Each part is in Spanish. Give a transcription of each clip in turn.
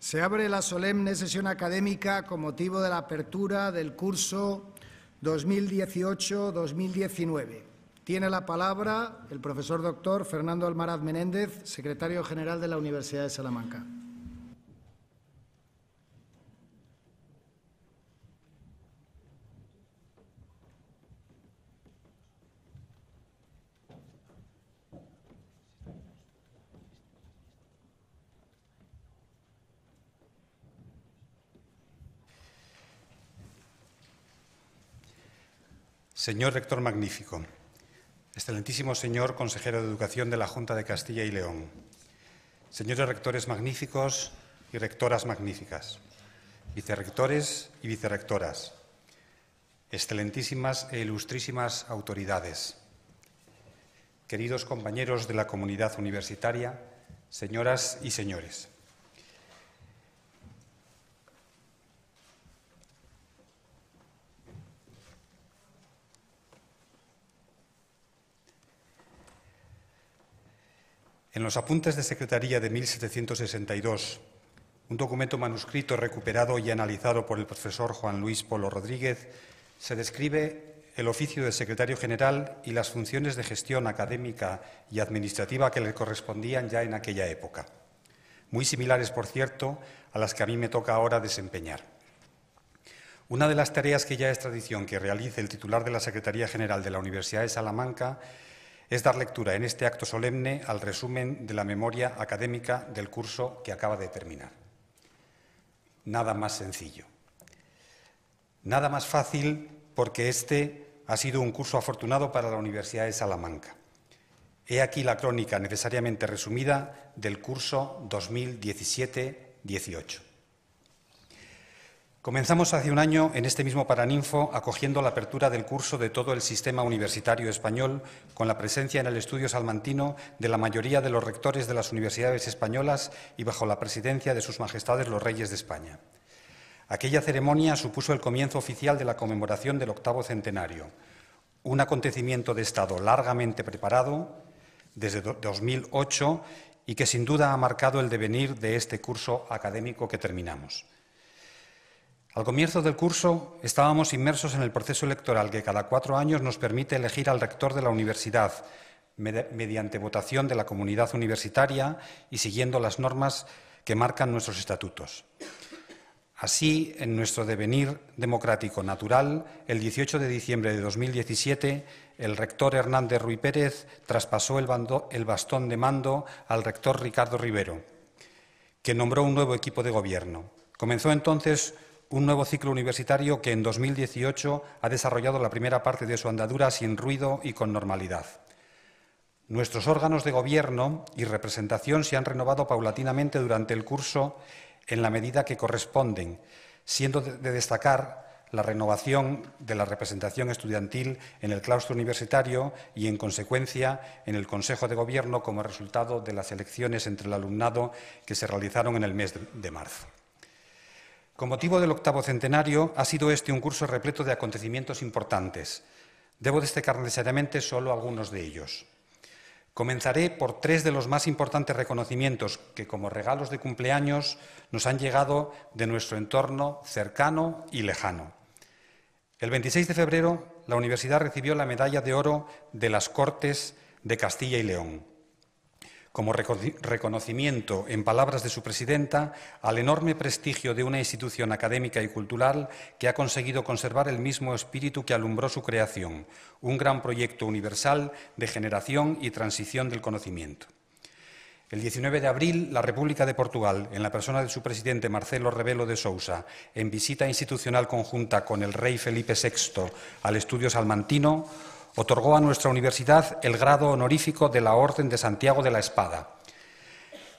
Se abre la solemne sesión académica con motivo de la apertura del curso 2018-2019. Tiene la palabra el profesor doctor Fernando Almaraz Menéndez, secretario general de la Universidad de Salamanca. Señor Rector Magnífico, excelentísimo señor Consejero de Educación de la Junta de Castilla y León, señores rectores magníficos y rectoras magníficas, vicerrectores y vicerrectoras, excelentísimas e ilustrísimas autoridades, queridos compañeros de la comunidad universitaria, señoras y señores. En los apuntes de secretaría de 1762, un documento manuscrito recuperado y analizado por el profesor Juan Luis Polo Rodríguez, se describe el oficio de secretario general y las funciones de gestión académica y administrativa que le correspondían ya en aquella época, muy similares, por cierto, a las que a mí me toca ahora desempeñar. Una de las tareas que ya es tradición que realice el titular de la Secretaría General de la Universidad de Salamanca es dar lectura en este acto solemne al resumen de la memoria académica del curso que acaba de terminar. Nada más sencillo. Nada más fácil porque este ha sido un curso afortunado para la Universidad de Salamanca. He aquí la crónica necesariamente resumida del curso 2017-18. Comenzamos hace un año en este mismo Paraninfo acogiendo la apertura del curso de todo el sistema universitario español con la presencia en el estudio salmantino de la mayoría de los rectores de las universidades españolas y bajo la presidencia de sus majestades los reyes de España. Aquella ceremonia supuso el comienzo oficial de la conmemoración del 8º centenario, un acontecimiento de Estado largamente preparado desde 2008 y que sin duda ha marcado el devenir de este curso académico que terminamos. Al comienzo del curso estábamos inmersos en el proceso electoral que cada 4 años nos permite elegir al rector de la universidad mediante votación de la comunidad universitaria y siguiendo las normas que marcan nuestros estatutos. Así, en nuestro devenir democrático natural, el 18 de diciembre de 2017, el rector Hernández Ruy Pérez traspasó el bastón de mando al rector Ricardo Rivero, que nombró un nuevo equipo de gobierno. Comenzó entonces un nuevo ciclo universitario que en 2018 ha desarrollado la primera parte de su andadura sin ruido y con normalidad. Nuestros órganos de gobierno y representación se han renovado paulatinamente durante el curso en la medida que corresponden, siendo de destacar la renovación de la representación estudiantil en el claustro universitario y, en consecuencia, en el Consejo de Gobierno como resultado de las elecciones entre el alumnado que se realizaron en el mes de marzo. Con motivo del 8º centenario, ha sido este un curso repleto de acontecimientos importantes. Debo destacar necesariamente solo algunos de ellos. Comenzaré por 3 de los más importantes reconocimientos que, como regalos de cumpleaños, nos han llegado de nuestro entorno cercano y lejano. El 26 de febrero, la Universidad recibió la Medalla de Oro de las Cortes de Castilla y León, como reconocimiento, en palabras de su presidenta, al enorme prestigio de una institución académica y cultural que ha conseguido conservar el mismo espíritu que alumbró su creación, un gran proyecto universal de generación y transición del conocimiento. El 19 de abril, la República de Portugal, en la persona de su presidente Marcelo Rebelo de Sousa, en visita institucional conjunta con el rey Felipe VI al estudio salmantino, otorgó a nuestra universidad el grado honorífico de la Orden de Santiago de la Espada,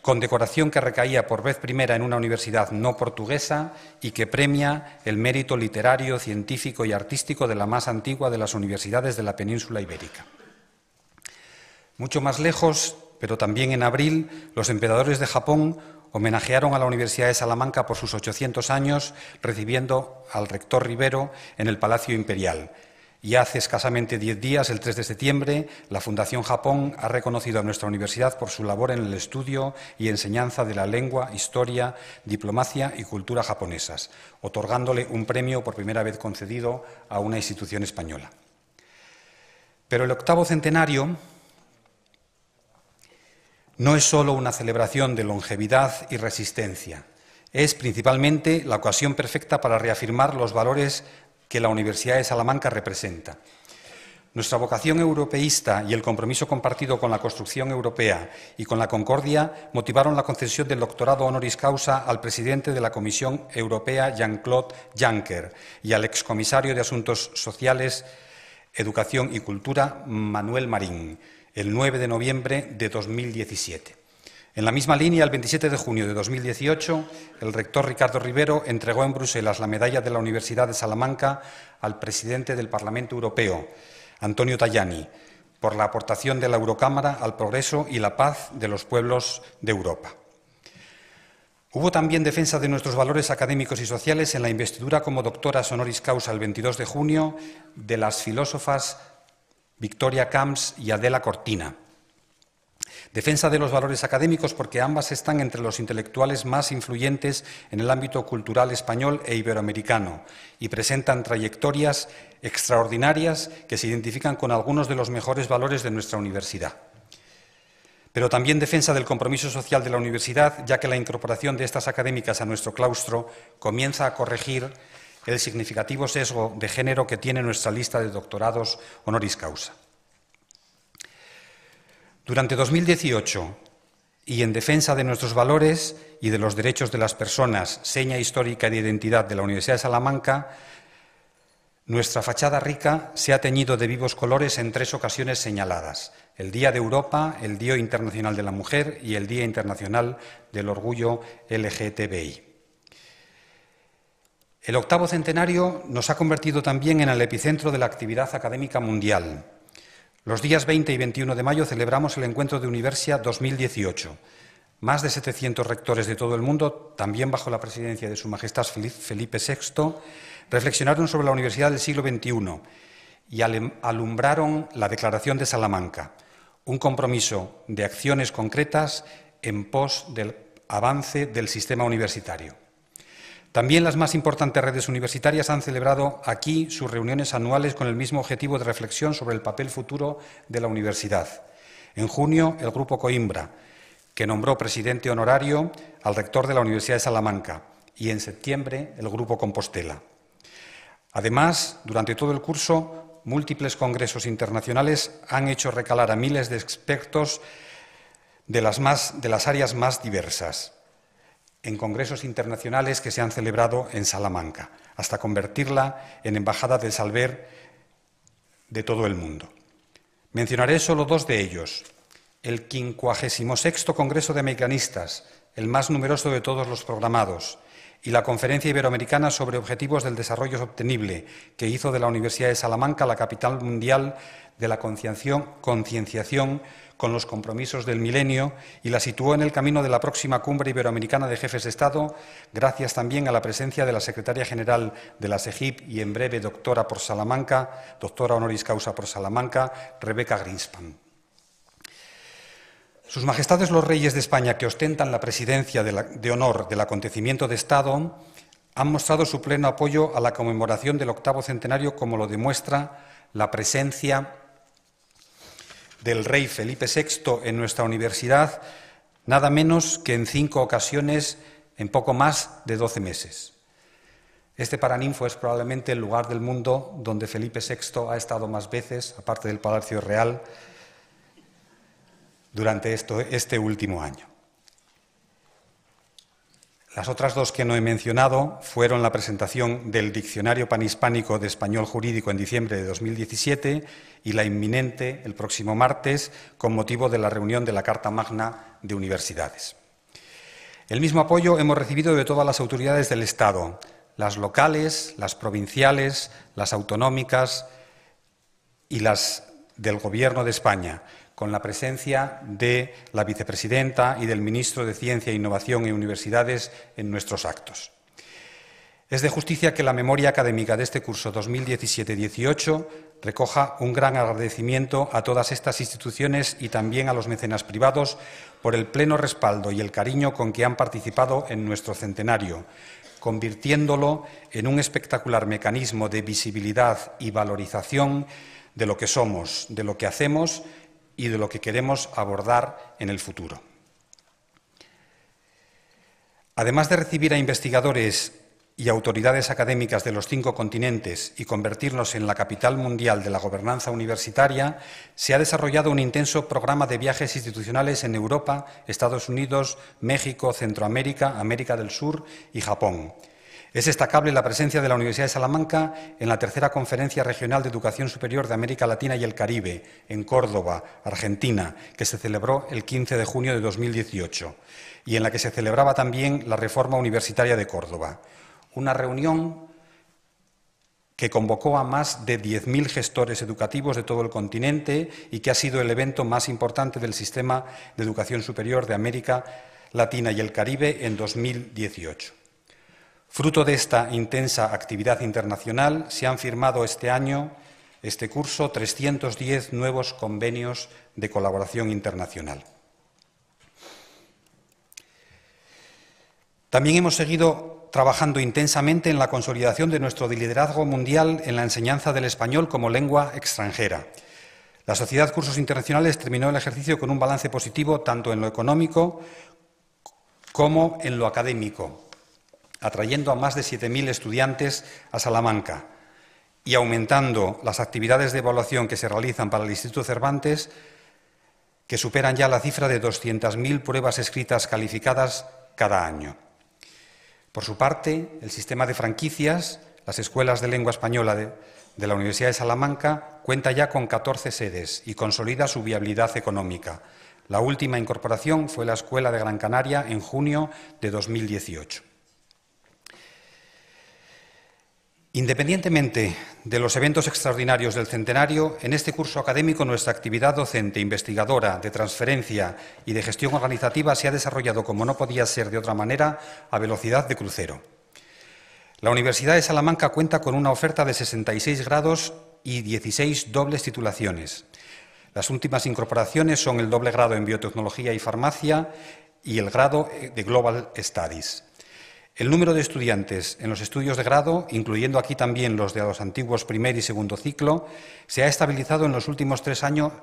condecoración que recaía por vez primera en una universidad no portuguesa y que premia el mérito literario, científico y artístico de la más antigua de las universidades de la península ibérica. Mucho más lejos, pero también en abril, los emperadores de Japón homenajearon a la Universidad de Salamanca por sus 800 años, recibiendo al rector Rivero en el Palacio Imperial. Y hace escasamente 10 días, el 3 de septiembre, la Fundación Japón ha reconocido a nuestra universidad por su labor en el estudio y enseñanza de la lengua, historia, diplomacia y cultura japonesas, otorgándole un premio por primera vez concedido a una institución española. Pero el 8º centenario no es solo una celebración de longevidad y resistencia, es principalmente la ocasión perfecta para reafirmar los valores que la Universidad de Salamanca representa. Nuestra vocación europeísta y el compromiso compartido con la construcción europea y con la concordia motivaron la concesión del doctorado honoris causa al presidente de la Comisión Europea, Jean-Claude Juncker, y al excomisario de Asuntos Sociales, Educación y Cultura, Manuel Marín, el 9 de noviembre de 2017. En la misma línea, el 27 de junio de 2018, el rector Ricardo Rivero entregó en Bruselas la medalla de la Universidad de Salamanca al presidente del Parlamento Europeo, Antonio Tajani, por la aportación de la Eurocámara al progreso y la paz de los pueblos de Europa. Hubo también defensa de nuestros valores académicos y sociales en la investidura como doctoras honoris causa el 22 de junio de las filósofas Victoria Camps y Adela Cortina. Defensa de los valores académicos porque ambas están entre los intelectuales más influyentes en el ámbito cultural español e iberoamericano y presentan trayectorias extraordinarias que se identifican con algunos de los mejores valores de nuestra universidad. Pero también defensa del compromiso social de la universidad, ya que la incorporación de estas académicas a nuestro claustro comienza a corregir el significativo sesgo de género que tiene nuestra lista de doctorados honoris causa. Durante 2018, y en defensa de nuestros valores y de los derechos de las personas, seña histórica de identidad de la Universidad de Salamanca, nuestra fachada rica se ha teñido de vivos colores en 3 ocasiones señaladas: el Día de Europa, el Día Internacional de la Mujer y el Día Internacional del Orgullo LGTBI. El 8º centenario nos ha convertido también en el epicentro de la actividad académica mundial. Los días 20 y 21 de mayo celebramos el encuentro de Universia 2018. Más de 700 rectores de todo el mundo, también bajo la presidencia de Su Majestad Felipe VI, reflexionaron sobre la universidad del siglo XXI y alumbraron la Declaración de Salamanca, un compromiso de acciones concretas en pos del avance del sistema universitario. También las más importantes redes universitarias han celebrado aquí sus reuniones anuales con el mismo objetivo de reflexión sobre el papel futuro de la universidad. En junio, el Grupo Coimbra, que nombró presidente honorario al rector de la Universidad de Salamanca, y en septiembre, el Grupo Compostela. Además, durante todo el curso, múltiples congresos internacionales han hecho recalar a miles de expertos de las áreas más diversas en congresos internacionales que se han celebrado en Salamanca, hasta convertirla en embajada del saber de todo el mundo. Mencionaré solo 2 de ellos: el 56º Congreso de Americanistas, el más numeroso de todos los programados, y la Conferencia Iberoamericana sobre Objetivos del Desarrollo Sostenible, que hizo de la Universidad de Salamanca la capital mundial de la concienciación con los compromisos del milenio y la situó en el camino de la próxima Cumbre Iberoamericana de Jefes de Estado, gracias también a la presencia de la secretaria general de la SEGIP y en breve doctora honoris causa por Salamanca, Rebeca Greenspan. Sus Majestades los Reyes de España, que ostentan la presidencia de honor del acontecimiento de Estado, han mostrado su pleno apoyo a la conmemoración del 8º centenario, como lo demuestra la presencia del rey Felipe VI en nuestra universidad, nada menos que en 5 ocasiones en poco más de 12 meses. Este Paraninfo es probablemente el lugar del mundo donde Felipe VI ha estado más veces, aparte del Palacio Real, durante este último año. Las otras 2 que no he mencionado fueron la presentación del Diccionario Panhispánico de Español Jurídico en diciembre de 2017 y la inminente, el próximo martes, con motivo de la reunión de la Carta Magna de Universidades. El mismo apoyo hemos recibido de todas las autoridades del Estado, las locales, las provinciales, las autonómicas y las del Gobierno de España, con la presencia de la vicepresidenta y del ministro de Ciencia, Innovación y Universidades en nuestros actos. Es de justicia que la memoria académica de este curso 2017-18 recoja un gran agradecimiento a todas estas instituciones y también a los mecenas privados por el pleno respaldo y el cariño con que han participado en nuestro centenario, convirtiéndolo en un espectacular mecanismo de visibilidad y valorización de lo que somos, de lo que hacemos y de lo que queremos abordar en el futuro. Además de recibir a investigadores y autoridades académicas de los 5 continentes y convertirnos en la capital mundial de la gobernanza universitaria, se ha desarrollado un intenso programa de viajes institucionales en Europa, Estados Unidos, México, Centroamérica, América del Sur y Japón. Es destacable la presencia de la Universidad de Salamanca en la tercera Conferencia Regional de Educación Superior de América Latina y el Caribe, en Córdoba, Argentina, que se celebró el 15 de junio de 2018, y en la que se celebraba también la Reforma Universitaria de Córdoba. Una reunión que convocó a más de 10.000 gestores educativos de todo el continente y que ha sido el evento más importante del sistema de educación superior de América Latina y el Caribe en 2018. Fruto de esta intensa actividad internacional, se han firmado este curso, 310 nuevos convenios de colaboración internacional. También hemos seguido trabajando intensamente en la consolidación de nuestro liderazgo mundial en la enseñanza del español como lengua extranjera. La Sociedad Cursos Internacionales terminó el ejercicio con un balance positivo tanto en lo económico como en lo académico, atrayendo a más de 7.000 estudiantes a Salamanca y aumentando las actividades de evaluación que se realizan para el Instituto Cervantes, que superan ya la cifra de 200.000 pruebas escritas calificadas cada año. Por su parte, el sistema de franquicias, las escuelas de lengua española de la Universidad de Salamanca, cuenta ya con 14 sedes y consolida su viabilidad económica. La última incorporación fue la Escuela de Gran Canaria en junio de 2018. Independientemente de los eventos extraordinarios del centenario, en este curso académico nuestra actividad docente, investigadora, de transferencia y de gestión organizativa se ha desarrollado, como no podía ser de otra manera, a velocidad de crucero. La Universidad de Salamanca cuenta con una oferta de 66 grados y 16 dobles titulaciones. Las últimas incorporaciones son el doble grado en Biotecnología y Farmacia y el grado de Global Studies. El número de estudiantes en los estudios de grado, incluyendo aquí también los de los antiguos primer y segundo ciclo, se ha estabilizado en los últimos tres años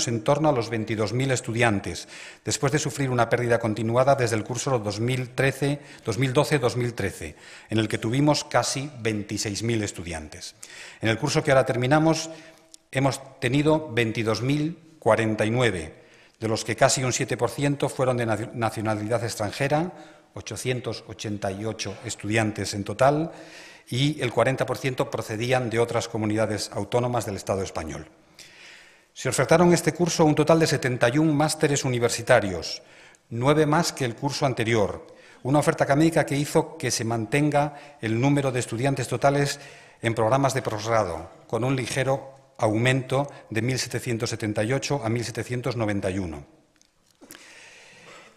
en torno a los 22.000 estudiantes, después de sufrir una pérdida continuada desde el curso 2012-2013, en el que tuvimos casi 26.000 estudiantes. En el curso que ahora terminamos hemos tenido 22.049, de los que casi un 7% fueron de nacionalidad extranjera, 888 estudiantes en total, y el 40% procedían de otras comunidades autónomas del Estado español. Se ofertaron en este curso un total de 71 másteres universitarios, 9 más que el curso anterior, una oferta académica que hizo que se mantenga el número de estudiantes totales en programas de posgrado, con un ligero aumento de 1.778 a 1.791.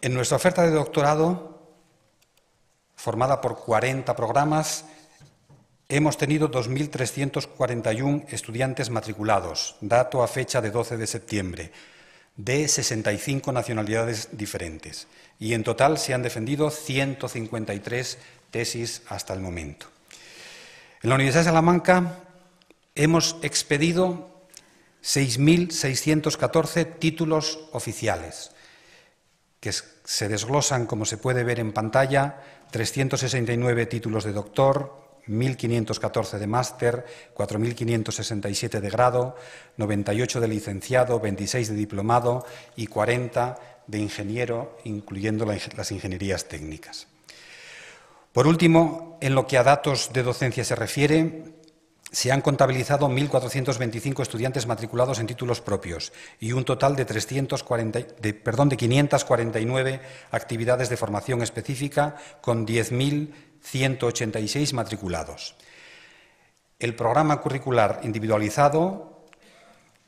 En nuestra oferta de doctorado, formada por 40 programas, hemos tenido 2.341 estudiantes matriculados, dato a fecha de 12 de septiembre, de 65 nacionalidades diferentes. Y en total se han defendido 153 tesis hasta el momento. En la Universidad de Salamanca hemos expedido 6.614 títulos oficiales, que se desglosan, como se puede ver en pantalla, 369 títulos de doctor, 1.514 de máster, 4.567 de grado, 98 de licenciado, 26 de diplomado y 40 de ingeniero, incluyendo las ingenierías técnicas. Por último, en lo que a datos de docencia se refiere, se han contabilizado 1.425 estudiantes matriculados en títulos propios y un total de 549 actividades de formación específica con 10.186 matriculados. El programa curricular individualizado,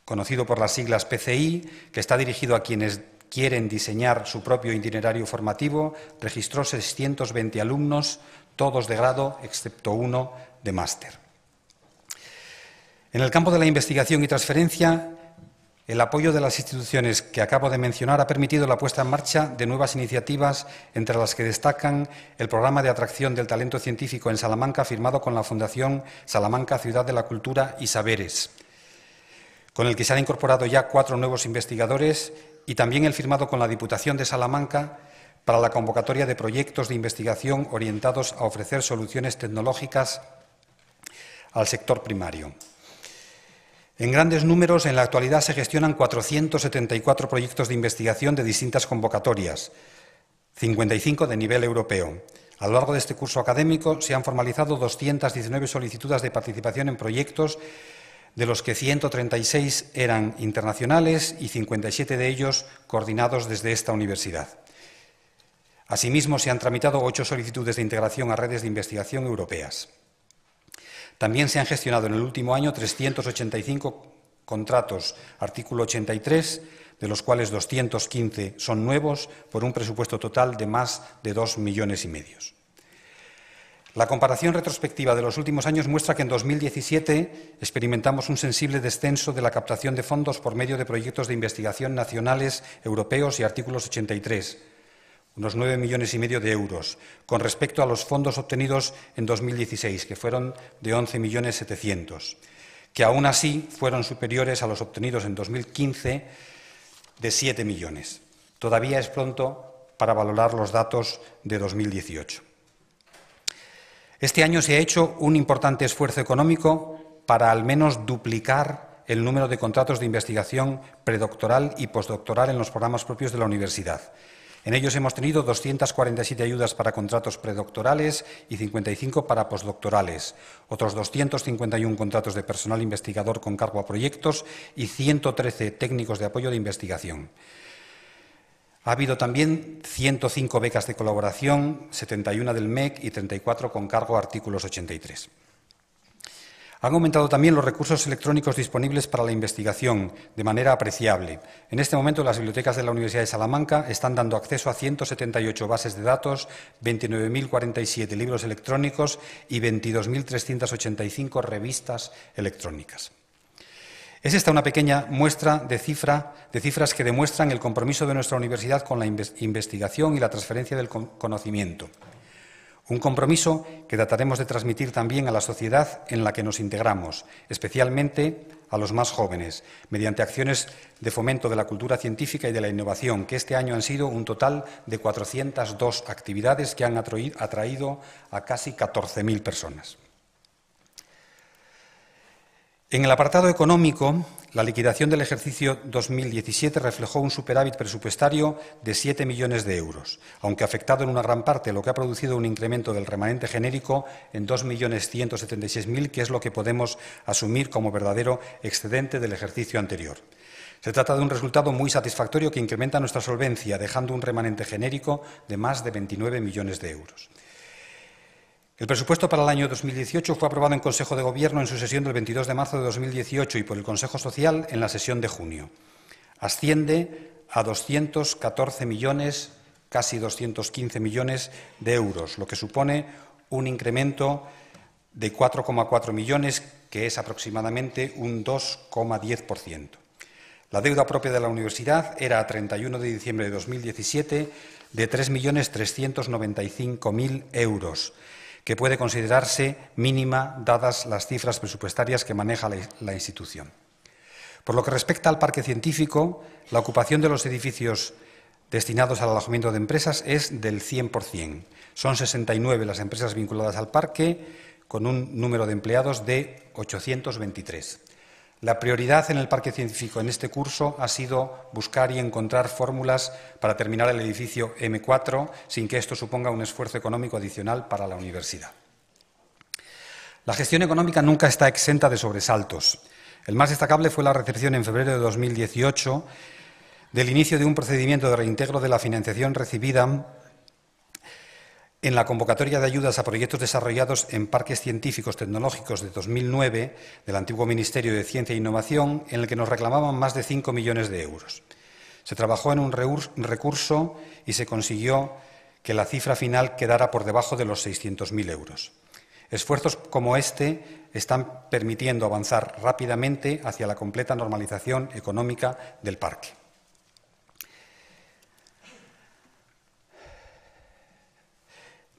conocido por las siglas PCI, que está dirigido a quienes quieren diseñar su propio itinerario formativo, registró 620 alumnos, todos de grado, excepto uno de máster. En el campo de la investigación y transferencia, el apoyo de las instituciones que acabo de mencionar ha permitido la puesta en marcha de nuevas iniciativas, entre las que destacan el programa de atracción del talento científico en Salamanca, firmado con la Fundación Salamanca Ciudad de la Cultura y Saberes, con el que se han incorporado ya 4 nuevos investigadores, y también el firmado con la Diputación de Salamanca para la convocatoria de proyectos de investigación orientados a ofrecer soluciones tecnológicas al sector primario. En grandes números, en la actualidad se gestionan 474 proyectos de investigación de distintas convocatorias, 55 de nivel europeo. A lo largo de este curso académico se han formalizado 219 solicitudes de participación en proyectos, de los que 136 eran internacionales y 57 de ellos coordinados desde esta universidad. Asimismo, se han tramitado 8 solicitudes de integración a redes de investigación europeas. También se han gestionado en el último año 385 contratos, artículo 83, de los cuales 215 son nuevos, por un presupuesto total de más de 2,5 millones. La comparación retrospectiva de los últimos años muestra que en 2017 experimentamos un sensible descenso de la captación de fondos por medio de proyectos de investigación nacionales, europeos y artículos 83, unos 9,5 millones de euros, con respecto a los fondos obtenidos en 2016, que fueron de 11,7 millones, que aún así fueron superiores a los obtenidos en 2015 de 7 millones. Todavía es pronto para valorar los datos de 2018. Este año se ha hecho un importante esfuerzo económico para al menos duplicar el número de contratos de investigación predoctoral y postdoctoral en los programas propios de la universidad. En ellos hemos tenido 247 ayudas para contratos predoctorales y 55 para postdoctorales, otros 251 contratos de personal investigador con cargo a proyectos y 113 técnicos de apoyo de investigación. Ha habido también 105 becas de colaboración, 71 del MEC y 34 con cargo a artículos 83. Han aumentado también los recursos electrónicos disponibles para la investigación de manera apreciable. En este momento, las bibliotecas de la Universidad de Salamanca están dando acceso a 178 bases de datos, 29.047 libros electrónicos y 22.385 revistas electrónicas. Es esta una pequeña muestra de cifras que demuestran el compromiso de nuestra universidad con la investigación y la transferencia del conocimiento. Un compromiso que trataremos de transmitir también a la sociedad en la que nos integramos, especialmente a los más jóvenes, mediante acciones de fomento de la cultura científica y de la innovación, que este año han sido un total de 402 actividades que han atraído a casi 14.000 personas. En el apartado económico, la liquidación del ejercicio 2017 reflejó un superávit presupuestario de 7 millones de euros, aunque afectado en una gran parte, lo que ha producido un incremento del remanente genérico en 2.176.000, que es lo que podemos asumir como verdadero excedente del ejercicio anterior. Se trata de un resultado muy satisfactorio que incrementa nuestra solvencia, dejando un remanente genérico de más de 29 millones de euros. El presupuesto para el año 2018 fue aprobado en Consejo de Gobierno en su sesión del 22 de marzo de 2018 y por el Consejo Social en la sesión de junio. Asciende a 214 millones, casi 215 millones de euros, lo que supone un incremento de 4,4 millones, que es aproximadamente un 2,10%. La deuda propia de la universidad era a 31 de diciembre de 2017 de 3.395.000 euros, que puede considerarse mínima dadas las cifras presupuestarias que maneja la institución. Por lo que respecta al parque científico, la ocupación de los edificios destinados al alojamiento de empresas es del 100%. Son 69 las empresas vinculadas al parque, con un número de empleados de 823. La prioridad en el parque científico en este curso ha sido buscar y encontrar fórmulas para terminar el edificio M4 sin que esto suponga un esfuerzo económico adicional para la universidad. La gestión económica nunca está exenta de sobresaltos. El más destacable fue la recepción en febrero de 2018 del inicio de un procedimiento de reintegro de la financiación recibida en la convocatoria de ayudas a proyectos desarrollados en parques científicos tecnológicos de 2009 del antiguo Ministerio de Ciencia e Innovación, en el que nos reclamaban más de 5 millones de euros. Se trabajó en un recurso y se consiguió que la cifra final quedara por debajo de los 600.000 euros. Esfuerzos como este están permitiendo avanzar rápidamente hacia la completa normalización económica del parque.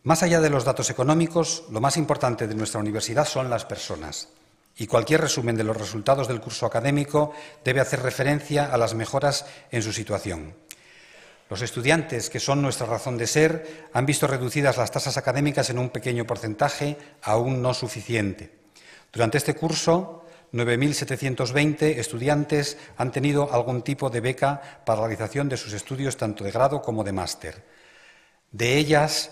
Más allá de los datos económicos, lo más importante de nuestra universidad son las personas. Y cualquier resumen de los resultados del curso académico debe hacer referencia a las mejoras en su situación. Los estudiantes, que son nuestra razón de ser, han visto reducidas las tasas académicas en un pequeño porcentaje, aún no suficiente. Durante este curso, 9.720 estudiantes han tenido algún tipo de beca para la realización de sus estudios tanto de grado como de máster. De ellas,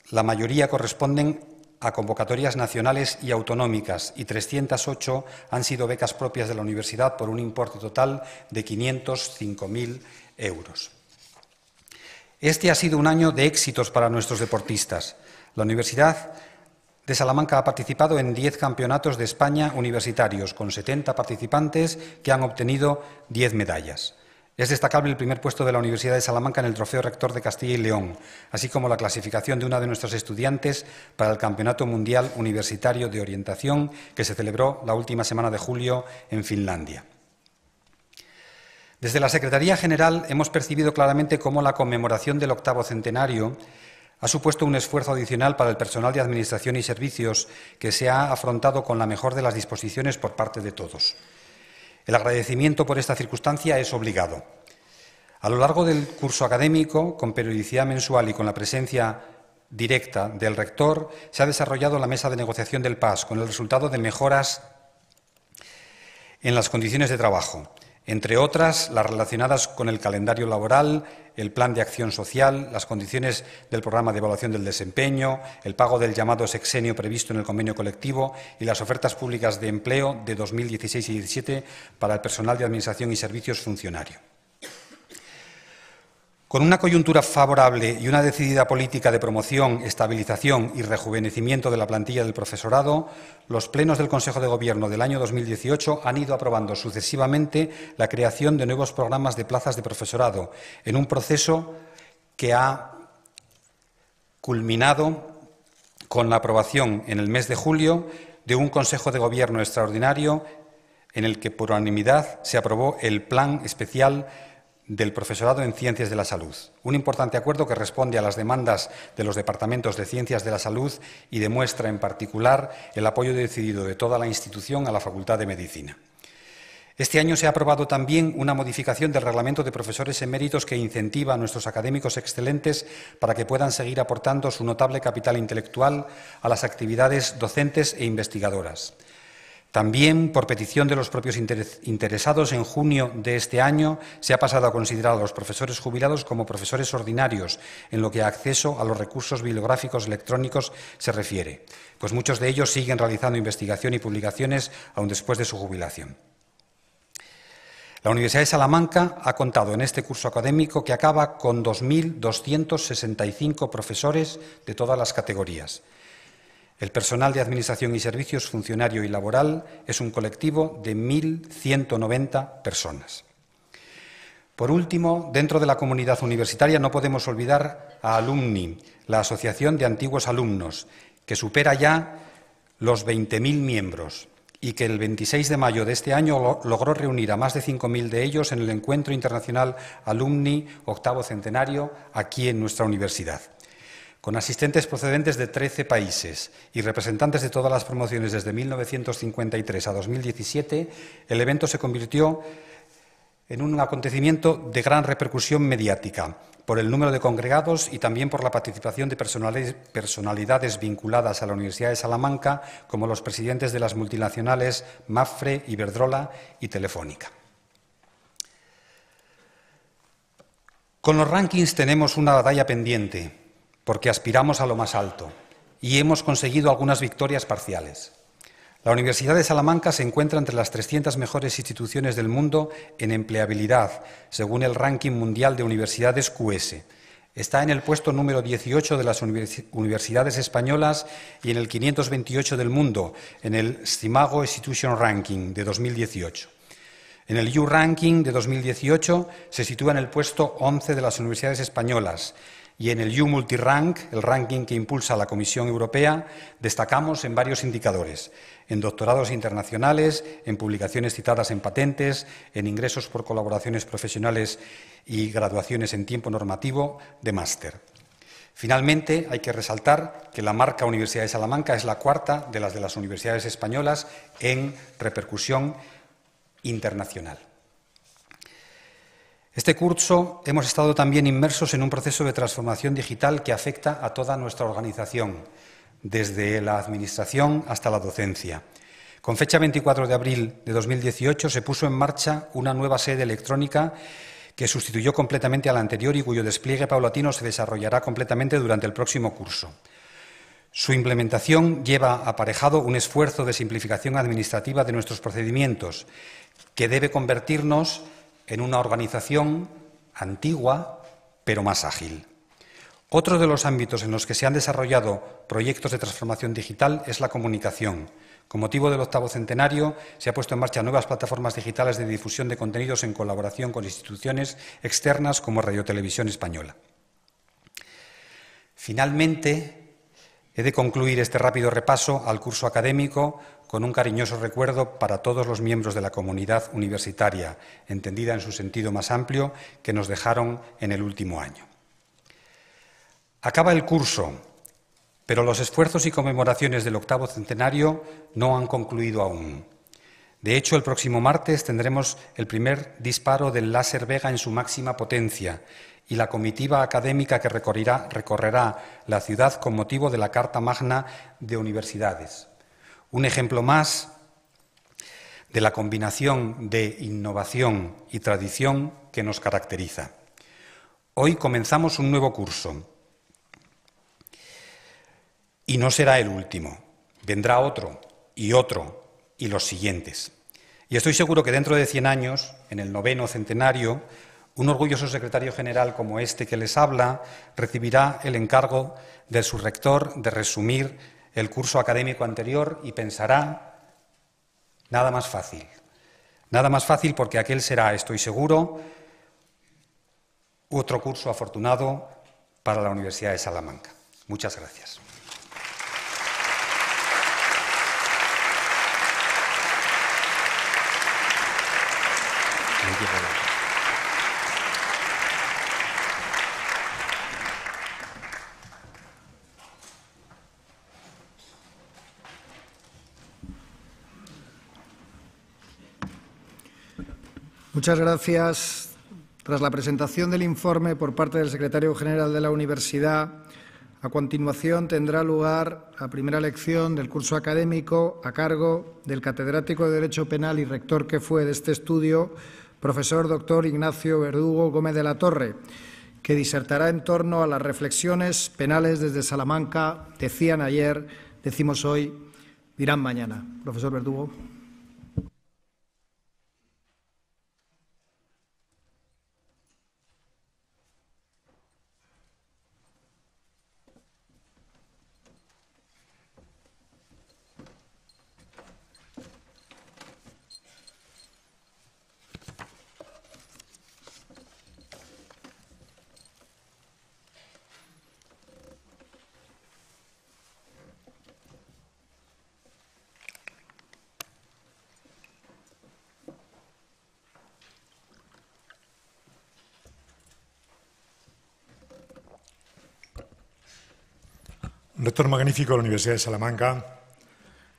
la mayoría corresponden a convocatorias nacionales y autonómicas y 308 han sido becas propias de la universidad por un importe total de 505.000 euros. Este ha sido un año de éxitos para nuestros deportistas. La Universidad de Salamanca ha participado en 10 campeonatos de España universitarios, con 70 participantes que han obtenido 10 medallas. Es destacable el primer puesto de la Universidad de Salamanca en el Trofeo Rector de Castilla y León, así como la clasificación de una de nuestros estudiantes para el Campeonato Mundial Universitario de Orientación, que se celebró la última semana de julio en Finlandia. Desde la Secretaría General hemos percibido claramente cómo la conmemoración del 8º centenario ha supuesto un esfuerzo adicional para el personal de Administración y Servicios que se ha afrontado con la mejor de las disposiciones por parte de todos. El agradecimiento por esta circunstancia es obligado. A lo largo del curso académico, con periodicidad mensual y con la presencia directa del rector, se ha desarrollado la mesa de negociación del PAS, con el resultado de mejoras en las condiciones de trabajo, entre otras las relacionadas con el calendario laboral, el plan de acción social, las condiciones del programa de evaluación del desempeño, el pago del llamado sexenio previsto en el convenio colectivo y las ofertas públicas de empleo de 2016 y 2017 para el personal de Administración y Servicios funcionario. Con una coyuntura favorable y una decidida política de promoción, estabilización y rejuvenecimiento de la plantilla del profesorado, los plenos del Consejo de Gobierno del año 2018 han ido aprobando sucesivamente la creación de nuevos programas de plazas de profesorado, en un proceso que ha culminado con la aprobación en el mes de julio de un Consejo de Gobierno extraordinario en el que por unanimidad se aprobó el Plan Especial del Profesorado en Ciencias de la Salud, un importante acuerdo que responde a las demandas de los departamentos de Ciencias de la Salud y demuestra en particular el apoyo decidido de toda la institución a la Facultad de Medicina. Este año se ha aprobado también una modificación del reglamento de profesores eméritos que incentiva a nuestros académicos excelentes para que puedan seguir aportando su notable capital intelectual a las actividades docentes e investigadoras. También, por petición de los propios interesados, en junio de este año se ha pasado a considerar a los profesores jubilados como profesores ordinarios en lo que a acceso a los recursos bibliográficos electrónicos se refiere, pues muchos de ellos siguen realizando investigación y publicaciones aún después de su jubilación. La Universidad de Salamanca ha contado en este curso académico que acaba con 2.265 profesores de todas las categorías. El personal de Administración y Servicios funcionario y laboral es un colectivo de 1.190 personas. Por último, dentro de la comunidad universitaria no podemos olvidar a Alumni, la Asociación de Antiguos Alumnos, que supera ya los 20.000 miembros y que el 26 de mayo de este año logró reunir a más de 5.000 de ellos en el Encuentro Internacional Alumni 8º Centenario aquí en nuestra universidad. Con asistentes procedentes de 13 países y representantes de todas las promociones desde 1953 a 2017, el evento se convirtió en un acontecimiento de gran repercusión mediática, por el número de congregados y también por la participación de personalidades vinculadas a la Universidad de Salamanca, como los presidentes de las multinacionales Mapfre, Iberdrola y Telefónica. Con los rankings tenemos una batalla pendiente, porque aspiramos a lo más alto y hemos conseguido algunas victorias parciales. La Universidad de Salamanca se encuentra entre las 300 mejores instituciones del mundo en empleabilidad, según el ranking mundial de universidades QS. Está en el puesto número 18 de las universidades españolas y en el 528 del mundo, en el Simago Institution Ranking de 2018. En el U-Ranking de 2018 se sitúa en el puesto 11 de las universidades españolas y en el U-Multirank, el ranking que impulsa la Comisión Europea, destacamos en varios indicadores: en doctorados internacionales, en publicaciones citadas en patentes, en ingresos por colaboraciones profesionales y graduaciones en tiempo normativo de máster. Finalmente, hay que resaltar que la marca Universidad de Salamanca es la cuarta de las universidades españolas en repercusión internacional. Este curso hemos estado también inmersos en un proceso de transformación digital que afecta a toda nuestra organización, desde la administración hasta la docencia. Con fecha 24 de abril de 2018 se puso en marcha una nueva sede electrónica que sustituyó completamente a la anterior y cuyo despliegue paulatino se desarrollará completamente durante el próximo curso. Su implementación lleva aparejado un esfuerzo de simplificación administrativa de nuestros procedimientos, que debe convertirnos en una organización antigua, pero más ágil. Otro de los ámbitos en los que se han desarrollado proyectos de transformación digital es la comunicación. Con motivo del 8º centenario, se han puesto en marcha nuevas plataformas digitales de difusión de contenidos en colaboración con instituciones externas como Radio Televisión Española. Finalmente, he de concluir este rápido repaso al curso académico con un cariñoso recuerdo para todos los miembros de la comunidad universitaria, entendida en su sentido más amplio, que nos dejaron en el último año. Acaba el curso, pero los esfuerzos y conmemoraciones del 8º centenario no han concluido aún. De hecho, el próximo martes tendremos el primer disparo del láser Vega en su máxima potencia y la comitiva académica que recorrerá la ciudad con motivo de la Carta Magna de Universidades. Un ejemplo más de la combinación de innovación y tradición que nos caracteriza. Hoy comenzamos un nuevo curso y no será el último. Vendrá otro y los siguientes. Y estoy seguro que dentro de 100 años, en el 9º centenario, un orgulloso secretario general como este que les habla recibirá el encargo de su rector de resumir el curso académico anterior y pensará: nada más fácil porque aquel será, estoy seguro, otro curso afortunado para la Universidad de Salamanca. Muchas gracias. Muchas gracias. Tras la presentación del informe por parte del secretario general de la Universidad, a continuación tendrá lugar la primera lección del curso académico a cargo del catedrático de Derecho Penal y rector que fue de este estudio, profesor doctor Ignacio Verdugo Gómez de la Torre, que disertará en torno a las reflexiones penales desde Salamanca. Decían ayer, decimos hoy, dirán mañana. Profesor Verdugo. Rector magnífico de la Universidad de Salamanca,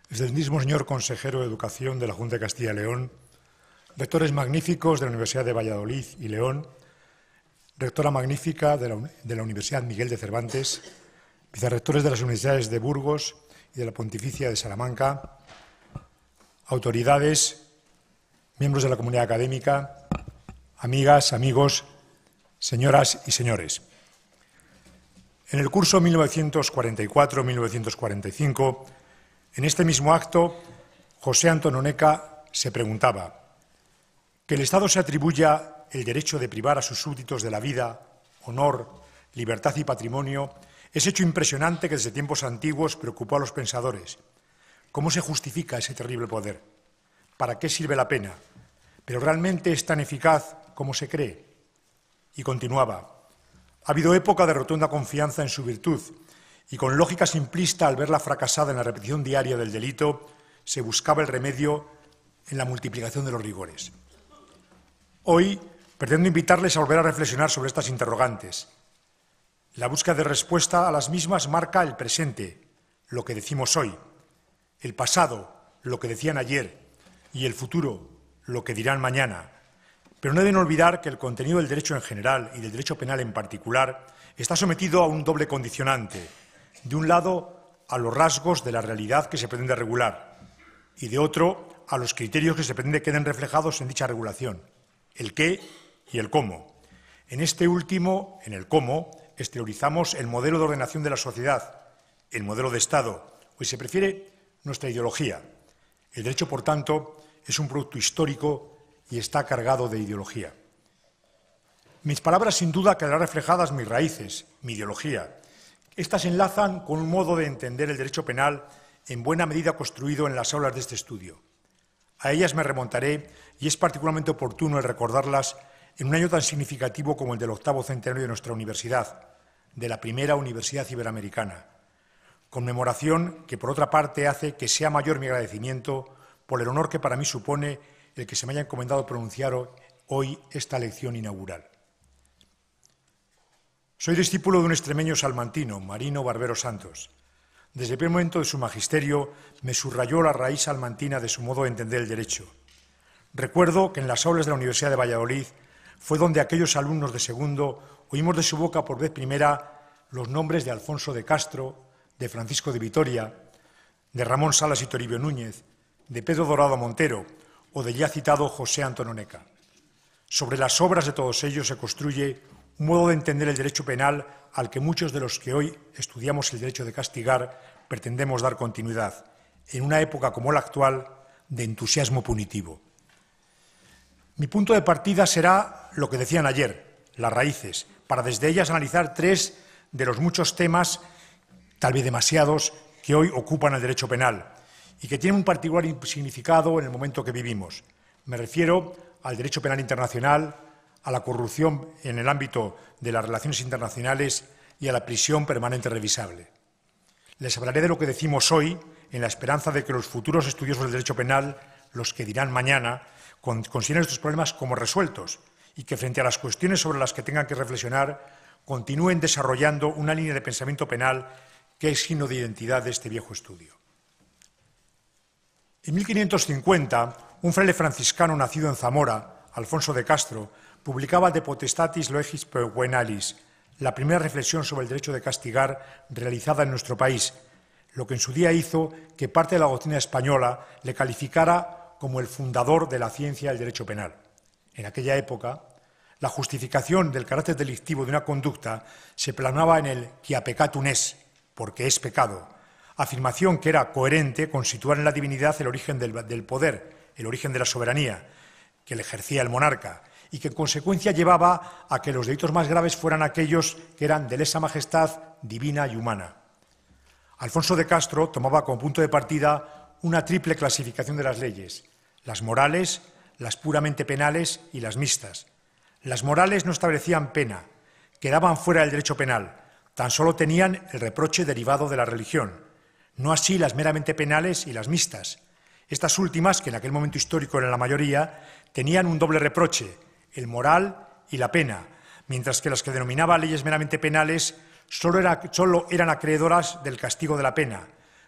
excelentísimo señor consejero de Educación de la Junta de Castilla y León, rectores magníficos de la Universidad de Valladolid y León, rectora magnífica de la Universidad Miguel de Cervantes, vicerrectores de las universidades de Burgos y de la Pontificia de Salamanca, autoridades, miembros de la comunidad académica, amigas, amigos, señoras y señores. En el curso 1944-1945, en este mismo acto, José Antón Oneca se preguntaba: ¿que el Estado se atribuya el derecho de privar a sus súbditos de la vida, honor, libertad y patrimonio es hecho impresionante que desde tiempos antiguos preocupó a los pensadores? ¿Cómo se justifica ese terrible poder? ¿Para qué sirve la pena? ¿Pero realmente es tan eficaz como se cree? Y continuaba: Ha habido época de rotunda confianza en su virtud y con lógica simplista, al verla fracasada en la repetición diaria del delito, se buscaba el remedio en la multiplicación de los rigores. Hoy pretendo invitarles a volver a reflexionar sobre estas interrogantes. La búsqueda de respuesta a las mismas marca el presente, lo que decimos hoy, el pasado, lo que decían ayer, y el futuro, lo que dirán mañana. Pero no deben olvidar que el contenido del derecho en general y del derecho penal en particular está sometido a un doble condicionante. De un lado, a los rasgos de la realidad que se pretende regular y, de otro, a los criterios que se pretende queden reflejados en dicha regulación, el qué y el cómo. En este último, en el cómo, exteriorizamos el modelo de ordenación de la sociedad, el modelo de Estado, o si se prefiere, nuestra ideología. El derecho, por tanto, es un producto histórico y está cargado de ideología. Mis palabras, sin duda, quedarán reflejadas mis raíces, mi ideología. Estas se enlazan con un modo de entender el derecho penal en buena medida construido en las aulas de este estudio. A ellas me remontaré y es particularmente oportuno el recordarlas en un año tan significativo como el del 8º centenario de nuestra universidad, de la primera Universidad Iberoamericana. Conmemoración que, por otra parte, hace que sea mayor mi agradecimiento por el honor que para mí supone el que se me haya encomendado pronunciar hoy esta lección inaugural. Soy discípulo de un extremeño salmantino, Marino Barbero Santos. Desde el primer momento de su magisterio me subrayó la raíz salmantina de su modo de entender el derecho. Recuerdo que en las aulas de la Universidad de Valladolid fue donde aquellos alumnos de segundo oímos de su boca por vez primera los nombres de Alfonso de Castro, de Francisco de Vitoria, de Ramón Salas y Toribio Núñez, de Pedro Dorado Montero o de ya citado José Antón Oneca. Sobre las obras de todos ellos se construye un modo de entender el derecho penal al que muchos de los que hoy estudiamos el derecho de castigar pretendemos dar continuidad, en una época como la actual de entusiasmo punitivo. Mi punto de partida será lo que decían ayer, las raíces, para desde ellas analizar tres de los muchos temas, tal vez demasiados, que hoy ocupan el derecho penal y que tienen un particular significado en el momento que vivimos. Me refiero al derecho penal internacional, a la corrupción en el ámbito de las relaciones internacionales y a la prisión permanente revisable. Les hablaré de lo que decimos hoy, en la esperanza de que los futuros estudiosos del derecho penal, los que dirán mañana, consideren estos problemas como resueltos y que, frente a las cuestiones sobre las que tengan que reflexionar, continúen desarrollando una línea de pensamiento penal que es signo de identidad de este viejo estudio. En 1550, un fraile franciscano nacido en Zamora, Alfonso de Castro, publicaba De Potestatis Legis Penales, la primera reflexión sobre el derecho de castigar realizada en nuestro país, lo que en su día hizo que parte de la doctrina española le calificara como el fundador de la ciencia del derecho penal. En aquella época, la justificación del carácter delictivo de una conducta se plasmaba en el quia peccatum est, porque es pecado, afirmación que era coherente con situar en la divinidad el origen del poder, el origen de la soberanía que le ejercía el monarca, y que en consecuencia llevaba a que los delitos más graves fueran aquellos que eran de lesa majestad divina y humana. Alfonso de Castro tomaba como punto de partida una triple clasificación de las leyes: las morales, las puramente penales y las mixtas. Las morales no establecían pena, quedaban fuera del derecho penal, tan solo tenían el reproche derivado de la religión, no así las meramente penales y las mixtas. Estas últimas, que en aquel momento histórico eran la mayoría, tenían un doble reproche, el moral y la pena, mientras que las que denominaba leyes meramente penales solo eran acreedoras del castigo de la pena,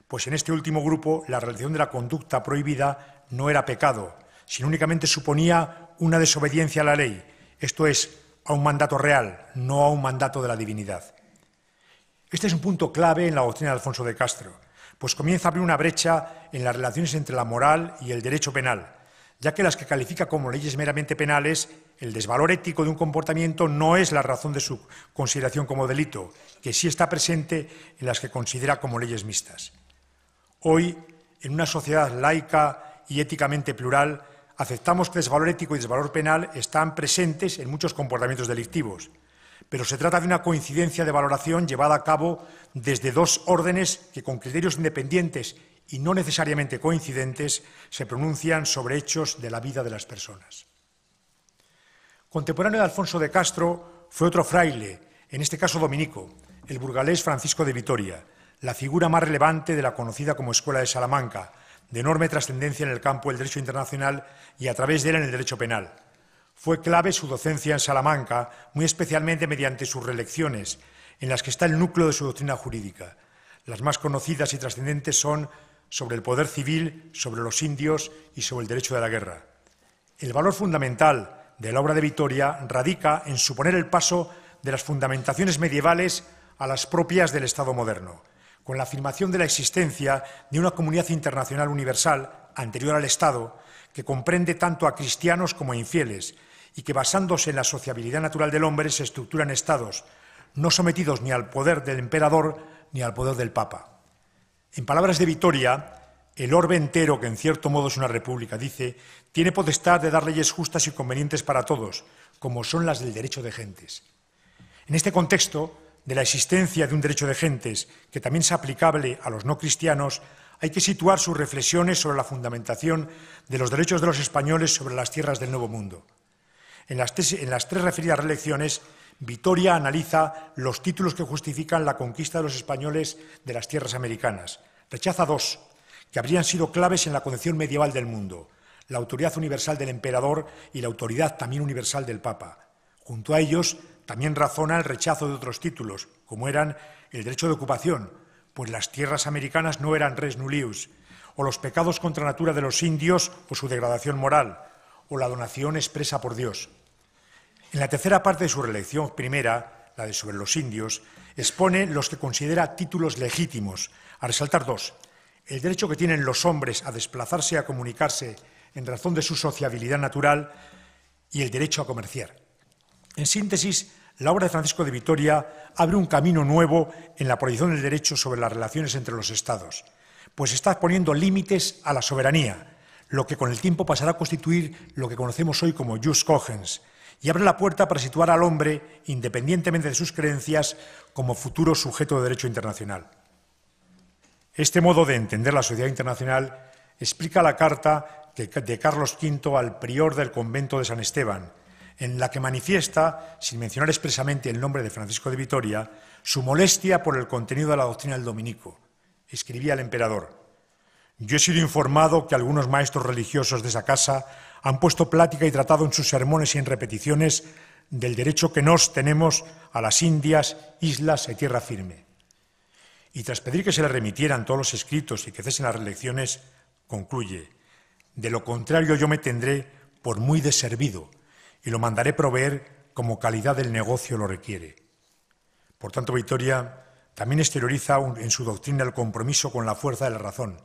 pues en este último grupo la realización de la conducta prohibida no era pecado, sino únicamente suponía una desobediencia a la ley, esto es, a un mandato real, no a un mandato de la divinidad. Este es un punto clave en la doctrina de Alfonso de Castro, pues comienza a abrir una brecha en las relaciones entre la moral y el derecho penal, ya que las que califica como leyes meramente penales, el desvalor ético de un comportamiento no es la razón de su consideración como delito, que sí está presente en las que considera como leyes mixtas. Hoy, en una sociedad laica y éticamente plural, aceptamos que desvalor ético y desvalor penal están presentes en muchos comportamientos delictivos, pero se trata de una coincidencia de valoración llevada a cabo desde dos órdenes que, con criterios independientes y no necesariamente coincidentes, se pronuncian sobre hechos de la vida de las personas. Contemporáneo de Alfonso de Castro fue otro fraile, en este caso dominico, el burgalés Francisco de Vitoria, la figura más relevante de la conocida como Escuela de Salamanca, de enorme trascendencia en el campo del derecho internacional y a través de él en el derecho penal. Fue clave su docencia en Salamanca, muy especialmente mediante sus relecciones, en las que está el núcleo de su doctrina jurídica. Las más conocidas y trascendentes son sobre el poder civil, sobre los indios y sobre el derecho de la guerra. El valor fundamental de la obra de Vitoria radica en suponer el paso de las fundamentaciones medievales a las propias del Estado moderno, con la afirmación de la existencia de una comunidad internacional universal, anterior al Estado, que comprende tanto a cristianos como a infieles y que, basándose en la sociabilidad natural del hombre, se estructura en Estados, no sometidos ni al poder del emperador ni al poder del Papa. En palabras de Vitoria, el orbe entero, que en cierto modo es una república, dice, tiene potestad de dar leyes justas y convenientes para todos, como son las del derecho de gentes. En este contexto de la existencia de un derecho de gentes que también es aplicable a los no cristianos, hay que situar sus reflexiones sobre la fundamentación de los derechos de los españoles sobre las tierras del Nuevo Mundo. En las tres referidas relecciones, Vitoria analiza los títulos que justifican la conquista de los españoles de las tierras americanas. Rechaza dos, que habrían sido claves en la concepción medieval del mundo: la autoridad universal del emperador y la autoridad también universal del Papa. Junto a ellos, también razona el rechazo de otros títulos, como eran el derecho de ocupación, pues las tierras americanas no eran res nullius, o los pecados contra natura de los indios o su degradación moral, o la donación expresa por Dios. En la tercera parte de su relección primera, la de sobre los indios, expone los que considera títulos legítimos, a resaltar dos: el derecho que tienen los hombres a desplazarse y a comunicarse en razón de su sociabilidad natural y el derecho a comerciar. En síntesis, la obra de Francisco de Vitoria abre un camino nuevo en la proyección del derecho sobre las relaciones entre los Estados, pues está poniendo límites a la soberanía, lo que con el tiempo pasará a constituir lo que conocemos hoy como jus cogens, y abre la puerta para situar al hombre, independientemente de sus creencias, como futuro sujeto de derecho internacional. Este modo de entender la sociedad internacional explica la carta de Carlos V al prior del convento de San Esteban, en la que manifiesta, sin mencionar expresamente el nombre de Francisco de Vitoria, su molestia por el contenido de la doctrina del dominico. Escribía al emperador: «Yo he sido informado que algunos maestros religiosos de esa casa han puesto plática y tratado en sus sermones y en repeticiones del derecho que nos tenemos a las Indias, islas y tierra firme». Y tras pedir que se le remitieran todos los escritos y que cesen las relecciones, concluye: «De lo contrario yo me tendré por muy deservido y lo mandaré proveer como calidad del negocio lo requiere». Por tanto, Vitoria también exterioriza en su doctrina el compromiso con la fuerza de la razón,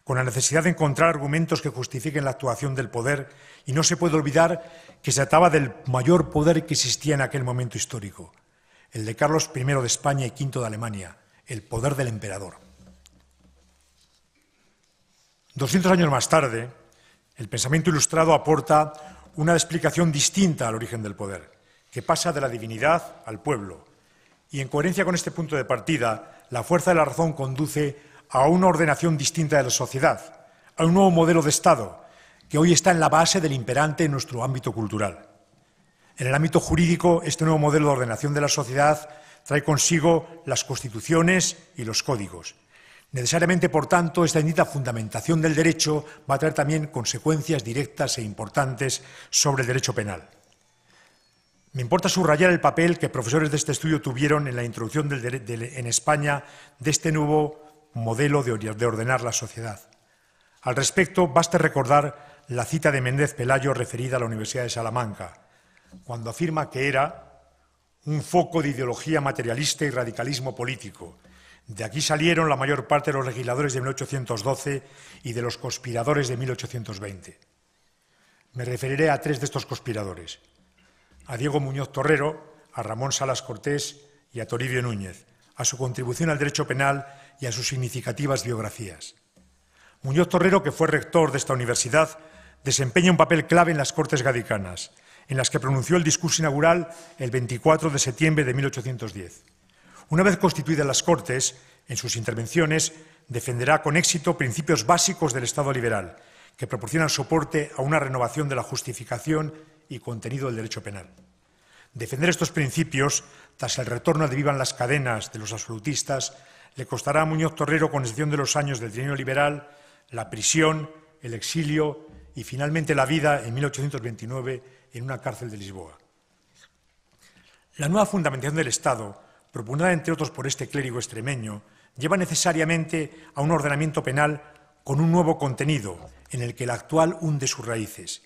con la necesidad de encontrar argumentos que justifiquen la actuación del poder, y no se puede olvidar que se trataba del mayor poder que existía en aquel momento histórico, el de Carlos I de España y V de Alemania, el poder del emperador. 200 años más tarde, el pensamiento ilustrado aporta una explicación distinta al origen del poder, que pasa de la divinidad al pueblo. Y en coherencia con este punto de partida, la fuerza de la razón conduce a una ordenación distinta de la sociedad, a un nuevo modelo de Estado, que hoy está en la base del imperante en nuestro ámbito cultural. En el ámbito jurídico, este nuevo modelo de ordenación de la sociedad trae consigo las constituciones y los códigos. Necesariamente, por tanto, esta bendita fundamentación del derecho va a traer también consecuencias directas e importantes sobre el derecho penal. Me importa subrayar el papel que profesores de este estudio tuvieron en la introducción en España de este nuevo modelo de ordenar la sociedad. Al respecto, basta recordar la cita de Méndez Pelayo referida a la Universidad de Salamanca, cuando afirma que era un foco de ideología materialista y radicalismo político. De aquí salieron la mayor parte de los legisladores de 1812 y de los conspiradores de 1820. Me referiré a tres de estos conspiradores: a Diego Muñoz Torrero, a Ramón Salas Cortés y a Toribio Núñez, a su contribución al derecho penal y a sus significativas biografías. Muñoz Torrero, que fue rector de esta universidad, desempeña un papel clave en las Cortes Gadicanas, en las que pronunció el discurso inaugural el 24 de septiembre de 1810. Una vez constituidas las Cortes, en sus intervenciones defenderá con éxito principios básicos del Estado liberal, que proporcionan soporte a una renovación de la justificación y contenido del derecho penal. Defender estos principios tras el retorno de Vivan las cadenas de los absolutistas, le costará a Muñoz Torrero, con excepción de los años del trienio liberal, la prisión, el exilio y finalmente la vida en 1829 en una cárcel de Lisboa. La nueva fundamentación del Estado, propugnada entre otros por este clérigo extremeño, lleva necesariamente a un ordenamiento penal con un nuevo contenido, en el que el actual hunde sus raíces.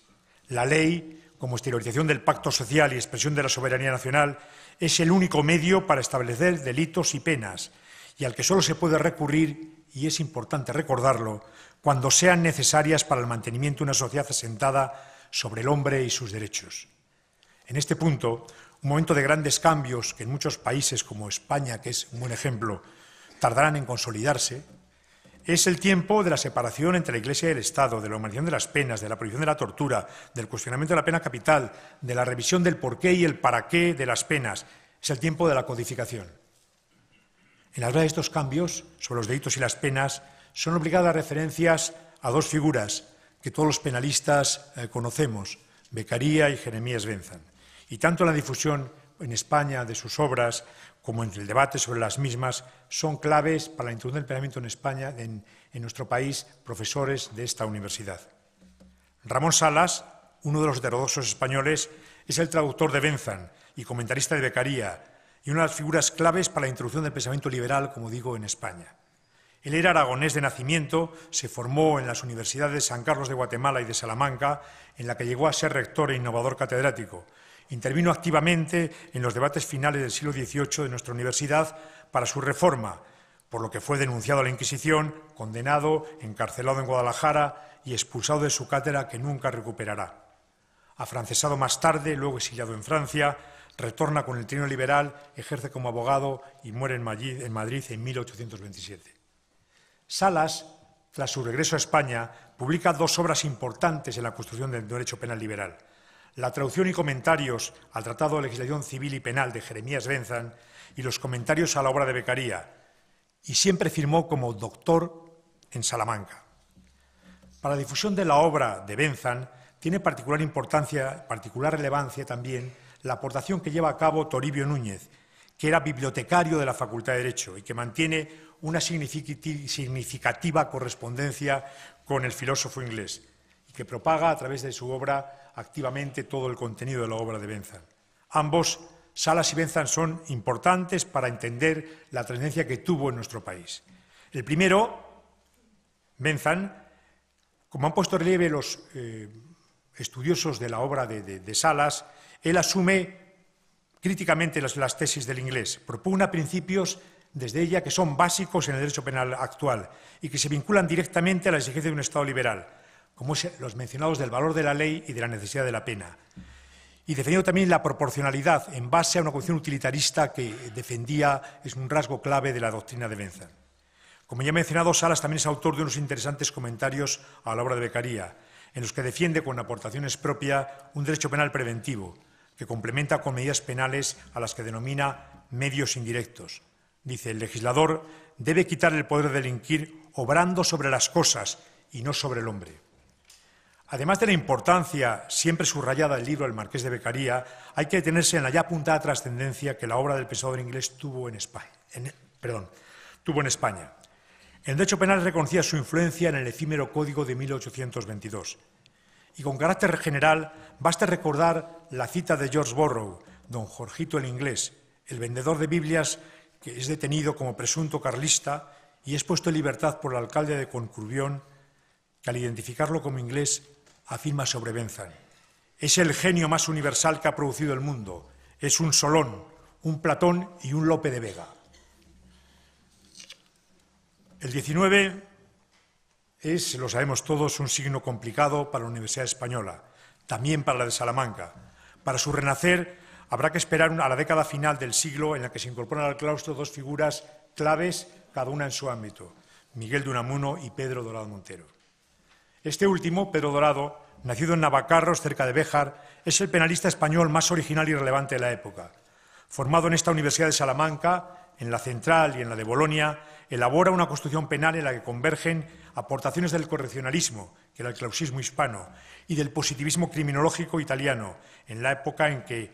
La ley, como exteriorización del pacto social y expresión de la soberanía nacional, es el único medio para establecer delitos y penas, y al que solo se puede recurrir, y es importante recordarlo, cuando sean necesarias para el mantenimiento de una sociedad asentada sobre el hombre y sus derechos. En este punto, un momento de grandes cambios que en muchos países como España, que es un buen ejemplo, tardarán en consolidarse, es el tiempo de la separación entre la Iglesia y el Estado, de la humanización de las penas, de la prohibición de la tortura, del cuestionamiento de la pena capital, de la revisión del porqué y el para qué de las penas. Es el tiempo de la codificación. En las bases de estos cambios sobre los delitos y las penas son obligadas referencias a dos figuras que todos los penalistas conocemos, Beccaria y Jeremías Benzan. Y tanto la difusión en España de sus obras como en el debate sobre las mismas son claves para la introducción del penamiento en España, en nuestro país, profesores de esta universidad. Ramón Salas, uno de los heterodoxos españoles, es el traductor de Benzan y comentarista de Beccaria, y una de las figuras claves para la introducción del pensamiento liberal, como digo, en España. Él era aragonés de nacimiento, se formó en las universidades de San Carlos de Guatemala y de Salamanca, en la que llegó a ser rector e innovador catedrático. Intervino activamente en los debates finales del siglo XVIII de nuestra universidad para su reforma, por lo que fue denunciado a la Inquisición, condenado, encarcelado en Guadalajara y expulsado de su cátedra, que nunca recuperará. Afrancesado más tarde, luego exiliado en Francia, retorna con el trienio liberal, ejerce como abogado y muere en Madrid en 1827. Salas, tras su regreso a España, publica dos obras importantes en la construcción del derecho penal liberal: la traducción y comentarios al Tratado de Legislación Civil y Penal de Jeremías Benzan y los comentarios a la obra de Beccaria, y siempre firmó como doctor en Salamanca. Para la difusión de la obra de Benzan tiene particular relevancia también la aportación que lleva a cabo Toribio Núñez, que era bibliotecario de la Facultad de Derecho y que mantiene una significativa correspondencia con el filósofo inglés y que propaga a través de su obra activamente todo el contenido de la obra de Benzan. Ambos, Salas y Benzan, son importantes para entender la trascendencia que tuvo en nuestro país. El primero, Benzan, como han puesto en relieve los estudiosos de la obra de Salas, él asume críticamente las tesis del inglés, propugna principios desde ella que son básicos en el derecho penal actual y que se vinculan directamente a la exigencia de un Estado liberal, como los mencionados del valor de la ley y de la necesidad de la pena. Y defendiendo también la proporcionalidad en base a una concepción utilitarista que defendía, es un rasgo clave de la doctrina de Benzan. Como ya he mencionado, Salas también es autor de unos interesantes comentarios a la obra de Beccaria, en los que defiende con aportaciones propias un derecho penal preventivo, que complementa con medidas penales a las que denomina medios indirectos. Dice: el legislador debe quitar el poder de delinquir obrando sobre las cosas y no sobre el hombre. Además de la importancia siempre subrayada del libro del Marqués de Beccaria, hay que detenerse en la ya apuntada trascendencia que la obra del pensador inglés tuvo en España. En el derecho penal reconocía su influencia en el efímero Código de 1822. Y con carácter general, basta recordar la cita de George Borrow, don Jorgito el inglés, el vendedor de Biblias, que es detenido como presunto carlista y es puesto en libertad por el alcalde de Concurbión, que al identificarlo como inglés afirma sobre Benzan: es el genio más universal que ha producido el mundo, es un Solón, un Platón y un Lope de Vega. El 19 es, lo sabemos todos, un signo complicado para la Universidad Española, también para la de Salamanca. Para su renacer habrá que esperar a la década final del siglo, en la que se incorporan al claustro dos figuras claves, cada una en su ámbito: Miguel de Unamuno y Pedro Dorado Montero. Este último, Pedro Dorado, nacido en Navacarros, cerca de Béjar, es el penalista español más original y relevante de la época. Formado en esta Universidad de Salamanca, en la Central y en la de Bolonia, elabora una construcción penal en la que convergen aportaciones del correccionalismo, que era el clausismo hispano, y del positivismo criminológico italiano, en la época en que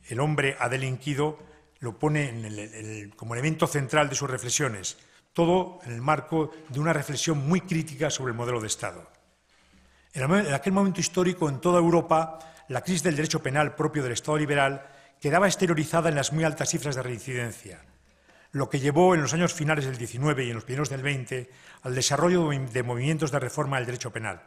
el hombre ha delinquido, lo pone como elemento central de sus reflexiones, todo en el marco de una reflexión muy crítica sobre el modelo de Estado. En aquel momento histórico, en toda Europa, la crisis del derecho penal propio del Estado liberal quedaba exteriorizada en las muy altas cifras de reincidencia, lo que llevó en los años finales del XIX y en los primeros del XX al desarrollo de movimientos de reforma del derecho penal.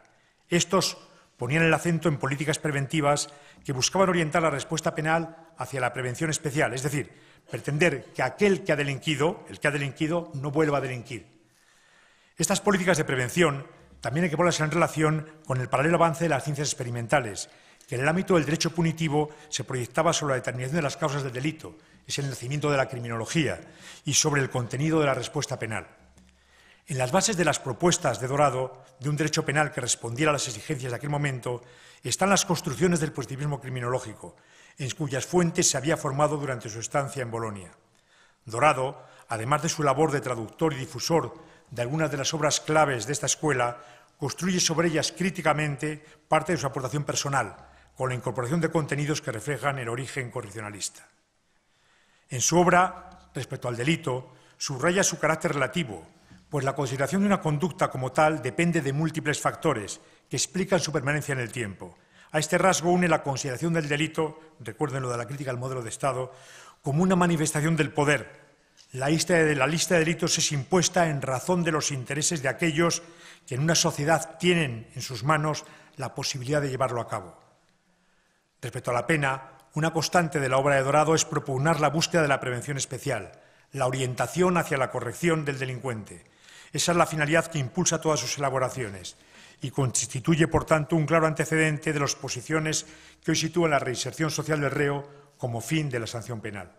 Estos ponían el acento en políticas preventivas que buscaban orientar la respuesta penal hacia la prevención especial, es decir, pretender que aquel que ha delinquido, no vuelva a delinquir. Estas políticas de prevención también hay que ponerlas en relación con el paralelo avance de las ciencias experimentales, que en el ámbito del derecho punitivo se proyectaba sobre la determinación de las causas del delito, es el nacimiento de la criminología, y sobre el contenido de la respuesta penal. En las bases de las propuestas de Dorado de un derecho penal que respondiera a las exigencias de aquel momento están las construcciones del positivismo criminológico, en cuyas fuentes se había formado durante su estancia en Bolonia. Dorado, además de su labor de traductor y difusor de algunas de las obras claves de esta escuela, construye sobre ellas críticamente parte de su aportación personal, con la incorporación de contenidos que reflejan el origen correccionalista. En su obra, respecto al delito, subraya su carácter relativo, pues la consideración de una conducta como tal depende de múltiples factores que explican su permanencia en el tiempo. A este rasgo une la consideración del delito, recuerden lo de la crítica al modelo de Estado, como una manifestación del poder. La lista de delitos es impuesta en razón de los intereses de aquellos que en una sociedad tienen en sus manos la posibilidad de llevarlo a cabo. Respecto a la pena, una constante de la obra de Dorado es propugnar la búsqueda de la prevención especial, la orientación hacia la corrección del delincuente. Esa es la finalidad que impulsa todas sus elaboraciones y constituye, por tanto, un claro antecedente de las posiciones que hoy sitúan la reinserción social del reo como fin de la sanción penal.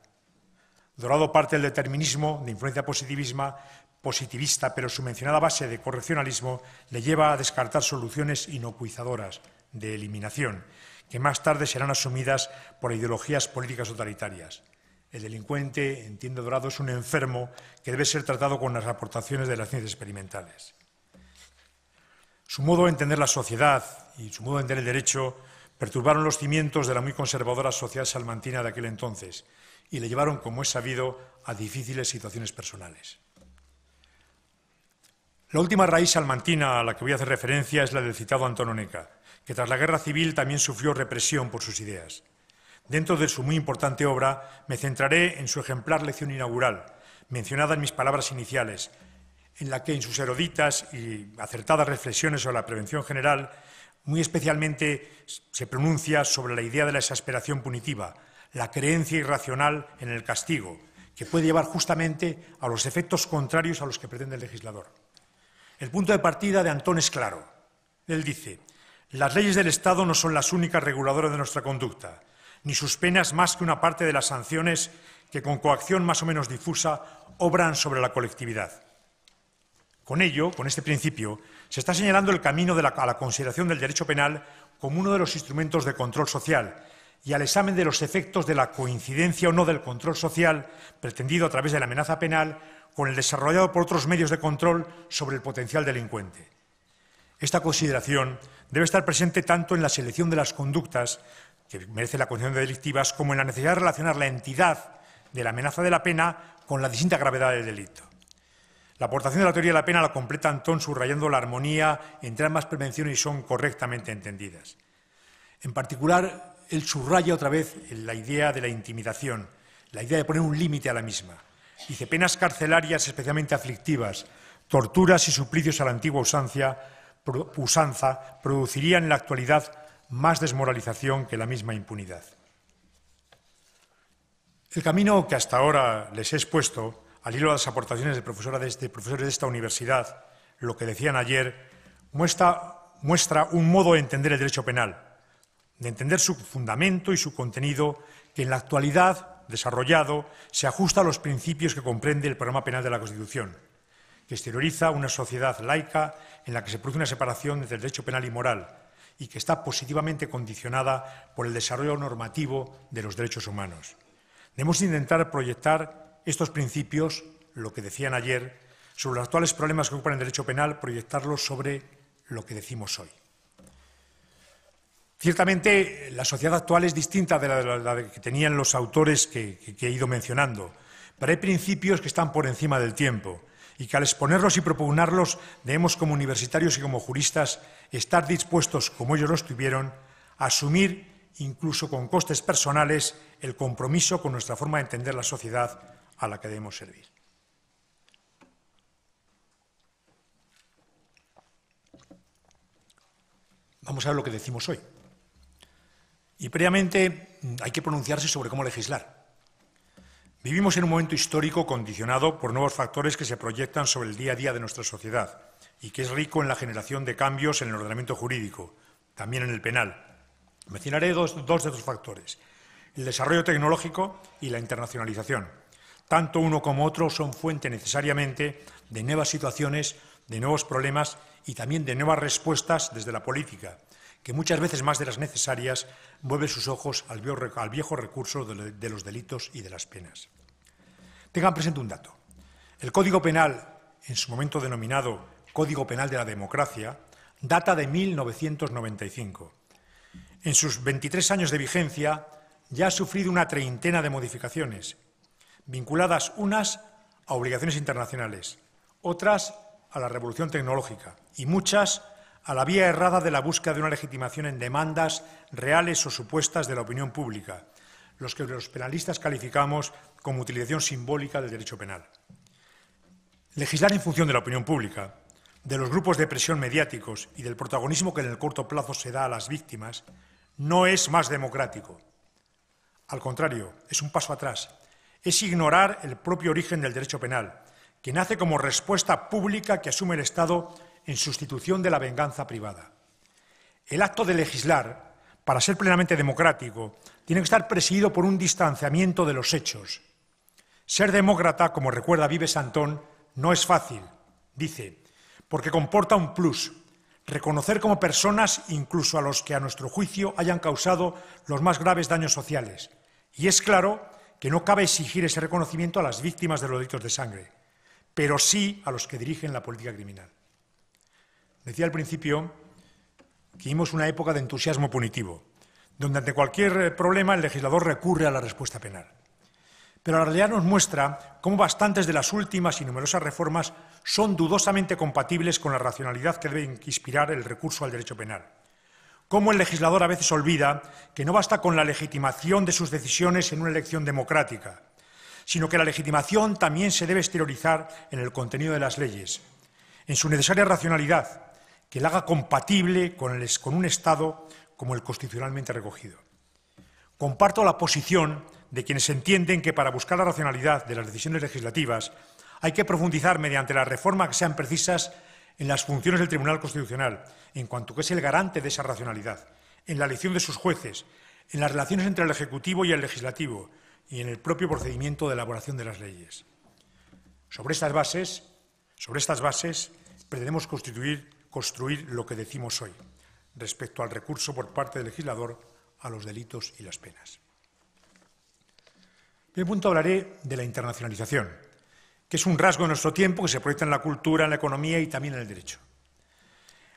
Dorado parte del determinismo de influencia positivista, pero su mencionada base de correccionalismo le lleva a descartar soluciones inocuizadoras de eliminación, que más tarde serán asumidas por ideologías políticas totalitarias. El delincuente, entiende Dorado, es un enfermo que debe ser tratado con las aportaciones de las ciencias experimentales. Su modo de entender la sociedad y su modo de entender el derecho perturbaron los cimientos de la muy conservadora sociedad salmantina de aquel entonces y le llevaron, como es sabido, a difíciles situaciones personales. La última raíz salmantina a la que voy a hacer referencia es la del citado Antón Oneca, que tras la Guerra Civil también sufrió represión por sus ideas. Dentro de su muy importante obra me centraré en su ejemplar lección inaugural, mencionada en mis palabras iniciales, en la que en sus eruditas y acertadas reflexiones sobre la prevención general, muy especialmente se pronuncia sobre la idea de la exasperación punitiva, la creencia irracional en el castigo, que puede llevar justamente a los efectos contrarios a los que pretende el legislador. El punto de partida de Antón es claro. Él dice: las leyes del Estado no son las únicas reguladoras de nuestra conducta, ni sus penas más que una parte de las sanciones que con coacción más o menos difusa obran sobre la colectividad. Con ello, con este principio, se está señalando el camino a la consideración del derecho penal como uno de los instrumentos de control social y al examen de los efectos de la coincidencia o no del control social pretendido a través de la amenaza penal con el desarrollado por otros medios de control sobre el potencial delincuente. Esta consideración debe estar presente tanto en la selección de las conductas que merece la consideración de delictivas como en la necesidad de relacionar la entidad de la amenaza de la pena con la distinta gravedad del delito. La aportación de la teoría de la pena la completa Antón subrayando la armonía entre ambas prevenciones y son correctamente entendidas. En particular, él subraya otra vez la idea de la intimidación, la idea de poner un límite a la misma. Dice: penas carcelarias especialmente aflictivas, torturas y suplicios a la antigua usanza producirían en la actualidad más desmoralización que la misma impunidad. El camino que hasta ahora les he expuesto, al hilo de las aportaciones de profesores de esta universidad, lo que decían ayer, muestra un modo de entender el derecho penal, de entender su fundamento y su contenido, que en la actualidad, desarrollado, se ajusta a los principios que comprende el programa penal de la Constitución, que exterioriza una sociedad laica en la que se produce una separación entre el derecho penal y moral y que está positivamente condicionada por el desarrollo normativo de los derechos humanos. Debemos intentar proyectar estos principios, lo que decían ayer, sobre los actuales problemas que ocupan el derecho penal, proyectarlos sobre lo que decimos hoy. Ciertamente, la sociedad actual es distinta de la que tenían los autores que he ido mencionando, pero hay principios que están por encima del tiempo y que al exponerlos y propugnarlos debemos, como universitarios y como juristas, estar dispuestos, como ellos lo estuvieron, a asumir, incluso con costes personales, el compromiso con nuestra forma de entender la sociedad a la que debemos servir. Vamos a ver lo que decimos hoy. Y previamente hay que pronunciarse sobre cómo legislar. Vivimos en un momento histórico condicionado por nuevos factores que se proyectan sobre el día a día de nuestra sociedad y que es rico en la generación de cambios en el ordenamiento jurídico, también en el penal. Mencionaré dos de estos factores: el desarrollo tecnológico y la internacionalización. Tanto uno como otro son fuente necesariamente de nuevas situaciones, de nuevos problemas y también de nuevas respuestas desde la política, que muchas veces más de las necesarias vuelve sus ojos al viejo recurso de los delitos y de las penas. Tengan presente un dato. El Código Penal, en su momento denominado Código Penal de la Democracia, data de 1995. En sus 23 años de vigencia ya ha sufrido una treintena de modificaciones, vinculadas unas a obligaciones internacionales, otras a la revolución tecnológica y muchas a la vía errada de la búsqueda de una legitimación en demandas reales o supuestas de la opinión pública, los que los penalistas calificamos como utilización simbólica del derecho penal. Legislar en función de la opinión pública, de los grupos de presión mediáticos y del protagonismo que en el corto plazo se da a las víctimas no es más democrático. Al contrario, es un paso atrás. Es ignorar el propio origen del derecho penal, que nace como respuesta pública que asume el Estado en sustitución de la venganza privada. El acto de legislar, para ser plenamente democrático, tiene que estar presidido por un distanciamiento de los hechos. Ser demócrata, como recuerda Vives Santón, no es fácil, dice, porque comporta un plus: reconocer como personas incluso a los que a nuestro juicio hayan causado los más graves daños sociales. Y es claro que no cabe exigir ese reconocimiento a las víctimas de los delitos de sangre, pero sí a los que dirigen la política criminal. Decía al principio que vivimos una época de entusiasmo punitivo, donde ante cualquier problema el legislador recurre a la respuesta penal. Pero la realidad nos muestra cómo bastantes de las últimas y numerosas reformas son dudosamente compatibles con la racionalidad que debe inspirar el recurso al derecho penal. Cómo el legislador a veces olvida que no basta con la legitimación de sus decisiones en una elección democrática, sino que la legitimación también se debe exteriorizar en el contenido de las leyes, en su necesaria racionalidad, que la haga compatible con un Estado como el constitucionalmente recogido. Comparto la posición de quienes entienden que para buscar la racionalidad de las decisiones legislativas hay que profundizar mediante las reformas que sean precisas en las funciones del Tribunal Constitucional, en cuanto que es el garante de esa racionalidad, en la elección de sus jueces, en las relaciones entre el Ejecutivo y el Legislativo y en el propio procedimiento de elaboración de las leyes. Sobre estas bases pretendemos construir lo que decimos hoy respecto al recurso por parte del legislador a los delitos y las penas. En primer punto hablaré de la internacionalización, que es un rasgo de nuestro tiempo que se proyecta en la cultura, en la economía y también en el derecho.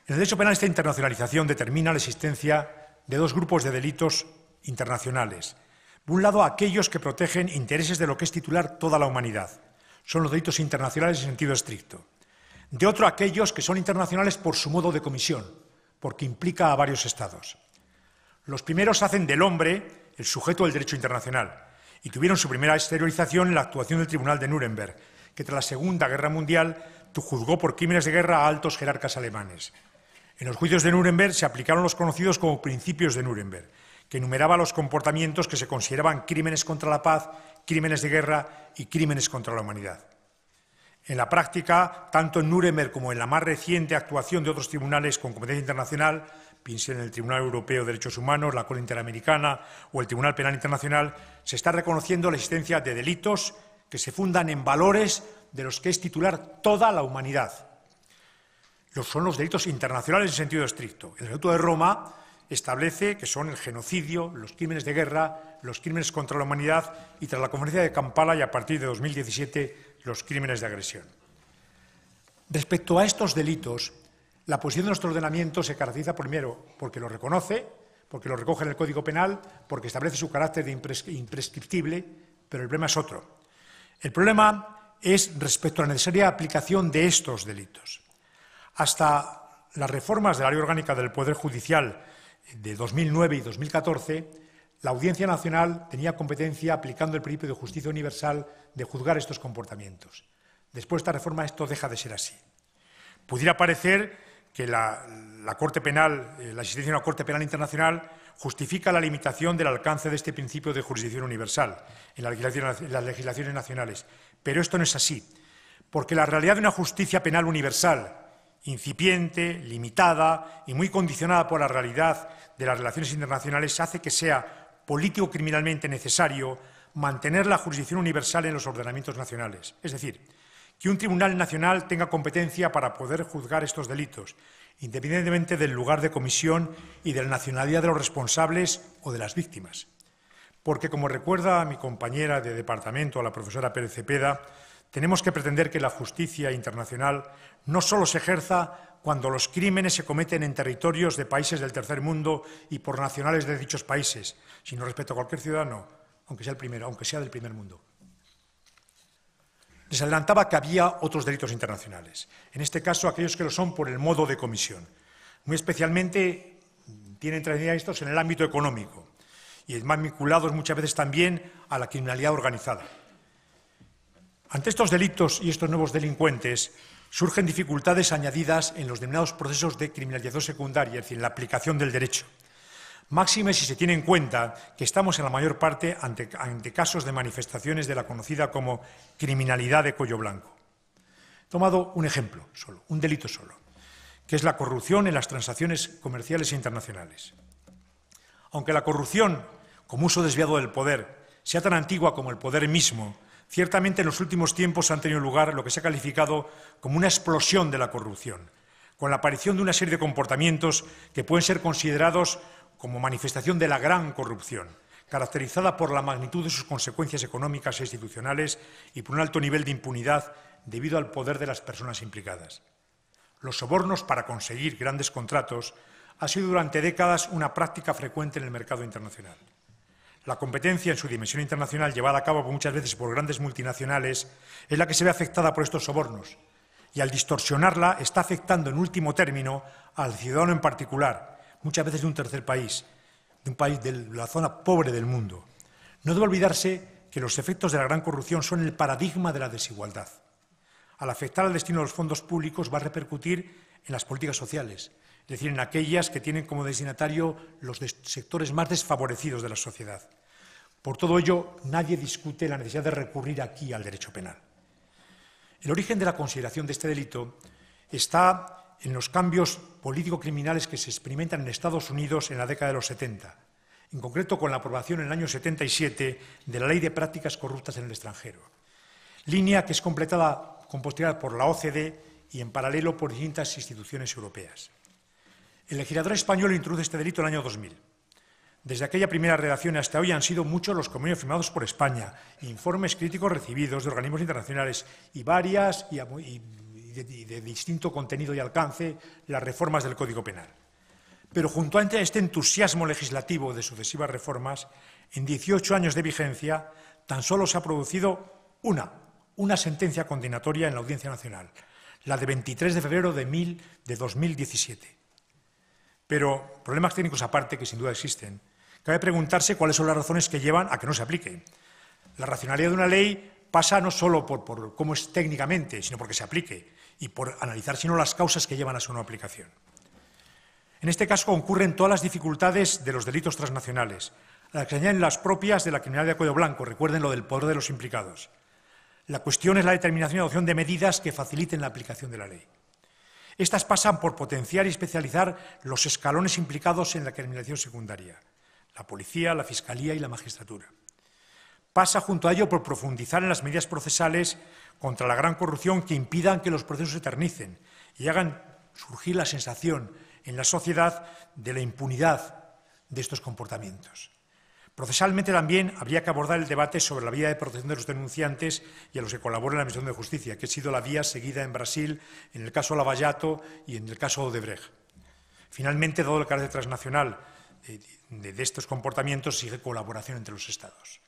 En el derecho penal, esta internacionalización determina la existencia de dos grupos de delitos internacionales. Por un lado, aquellos que protegen intereses de lo que es titular toda la humanidad. Son los delitos internacionales en sentido estricto. De otro, aquellos que son internacionales por su modo de comisión, porque implica a varios Estados. Los primeros hacen del hombre el sujeto del derecho internacional y tuvieron su primera exteriorización en la actuación del Tribunal de Nuremberg, que tras la Segunda Guerra Mundial juzgó por crímenes de guerra a altos jerarcas alemanes. En los juicios de Nuremberg se aplicaron los conocidos como principios de Nuremberg, que enumeraba los comportamientos que se consideraban crímenes contra la paz, crímenes de guerra y crímenes contra la humanidad. En la práctica, tanto en Nuremberg como en la más reciente actuación de otros tribunales con competencia internacional, piensen en el Tribunal Europeo de Derechos Humanos, la Corte Interamericana o el Tribunal Penal Internacional, se está reconociendo la existencia de delitos que se fundan en valores de los que es titular toda la humanidad. Son los delitos internacionales en sentido estricto. El Estatuto de Roma establece que son el genocidio, los crímenes de guerra, los crímenes contra la humanidad y, tras la Conferencia de Kampala y a partir de 2017, los crímenes de agresión. Respecto a estos delitos, la posición de nuestro ordenamiento se caracteriza primero porque lo reconoce, porque lo recoge en el Código Penal, porque establece su carácter de imprescriptible, pero el problema es otro. El problema es respecto a la necesaria aplicación de estos delitos. Hasta las reformas de la Ley Orgánica del Poder Judicial de 2009 y 2014, la Audiencia Nacional tenía competencia, aplicando el principio de justicia universal, de juzgar estos comportamientos. Después de esta reforma esto deja de ser así. Pudiera parecer que la existencia de una Corte Penal Internacional justifica la limitación del alcance de este principio de jurisdicción universal en las legislaciones nacionales, pero esto no es así, porque la realidad de una justicia penal universal, incipiente, limitada y muy condicionada por la realidad de las relaciones internacionales, hace que sea político-criminalmente necesario mantener la jurisdicción universal en los ordenamientos nacionales. Es decir, que un tribunal nacional tenga competencia para poder juzgar estos delitos, independientemente del lugar de comisión y de la nacionalidad de los responsables o de las víctimas. Porque, como recuerda mi compañera de departamento, la profesora Pérez Cepeda, tenemos que pretender que la justicia internacional no solo se ejerza cuando los crímenes se cometen en territorios de países del tercer mundo y por nacionales de dichos países, sino respecto a cualquier ciudadano, aunque sea del primer mundo. Les adelantaba que había otros delitos internacionales, en este caso aquellos que lo son por el modo de comisión. Muy especialmente tienen trayectoria estos en el ámbito económico y más vinculados muchas veces también a la criminalidad organizada. Ante estos delitos y estos nuevos delincuentes surgen dificultades añadidas en los denominados procesos de criminalización secundaria, es decir, en la aplicación del derecho. Máxime si se tiene en cuenta que estamos en la mayor parte ante casos de manifestaciones de la conocida como criminalidad de cuello blanco. He tomado un ejemplo solo, un delito solo, que es la corrupción en las transacciones comerciales internacionales. Aunque la corrupción, como uso desviado del poder, sea tan antigua como el poder mismo, ciertamente en los últimos tiempos han tenido lugar lo que se ha calificado como una explosión de la corrupción, con la aparición de una serie de comportamientos que pueden ser considerados como manifestación de la gran corrupción, caracterizada por la magnitud de sus consecuencias económicas e institucionales y por un alto nivel de impunidad debido al poder de las personas implicadas. Los sobornos para conseguir grandes contratos ha sido durante décadas una práctica frecuente en el mercado internacional. La competencia en su dimensión internacional, llevada a cabo muchas veces por grandes multinacionales, es la que se ve afectada por estos sobornos, y al distorsionarla está afectando en último término al ciudadano en particular, muchas veces de un tercer país, de un país de la zona pobre del mundo. No debe olvidarse que los efectos de la gran corrupción son el paradigma de la desigualdad. Al afectar al destino de los fondos públicos va a repercutir en las políticas sociales, es decir, en aquellas que tienen como destinatario los sectores más desfavorecidos de la sociedad. Por todo ello, nadie discute la necesidad de recurrir aquí al derecho penal. El origen de la consideración de este delito está en los cambios político-criminales que se experimentan en Estados Unidos en la década de los 70, en concreto con la aprobación en el año 77 de la Ley de Prácticas Corruptas en el Extranjero, línea que es completada con posterioridad por la OCDE y en paralelo por distintas instituciones europeas. El legislador español introduce este delito en el año 2000. Desde aquella primera redacción hasta hoy han sido muchos los convenios firmados por España, informes críticos recibidos de organismos internacionales y varias y de distinto contenido y alcance las reformas del Código Penal. Pero junto a este entusiasmo legislativo de sucesivas reformas, en 18 años de vigencia tan solo se ha producido una sentencia condenatoria en la Audiencia Nacional, la de 23 de febrero de 2017. Pero, problemas técnicos aparte, que sin duda existen, cabe preguntarse cuáles son las razones que llevan a que no se aplique. La racionalidad de una ley pasa no solo por cómo es técnicamente, sino porque se aplique y por analizar sino las causas que llevan a su no aplicación. En este caso concurren todas las dificultades de los delitos transnacionales, a las que se añaden las propias de la criminalidad de cuello blanco, recuerden lo del poder de los implicados. La cuestión es la determinación y adopción de medidas que faciliten la aplicación de la ley. Estas pasan por potenciar y especializar los escalones implicados en la criminalización secundaria, la policía, la fiscalía y la magistratura. Pasa junto a ello por profundizar en las medidas procesales contra la gran corrupción que impidan que los procesos se eternicen y hagan surgir la sensación en la sociedad de la impunidad de estos comportamientos. Procesalmente también habría que abordar el debate sobre la vía de protección de los denunciantes y a los que colaboran en la Administración de Justicia, que ha sido la vía seguida en Brasil en el caso Lava Jato y en el caso Odebrecht. Finalmente, dado el carácter transnacional de estos comportamientos exige colaboración entre los Estados.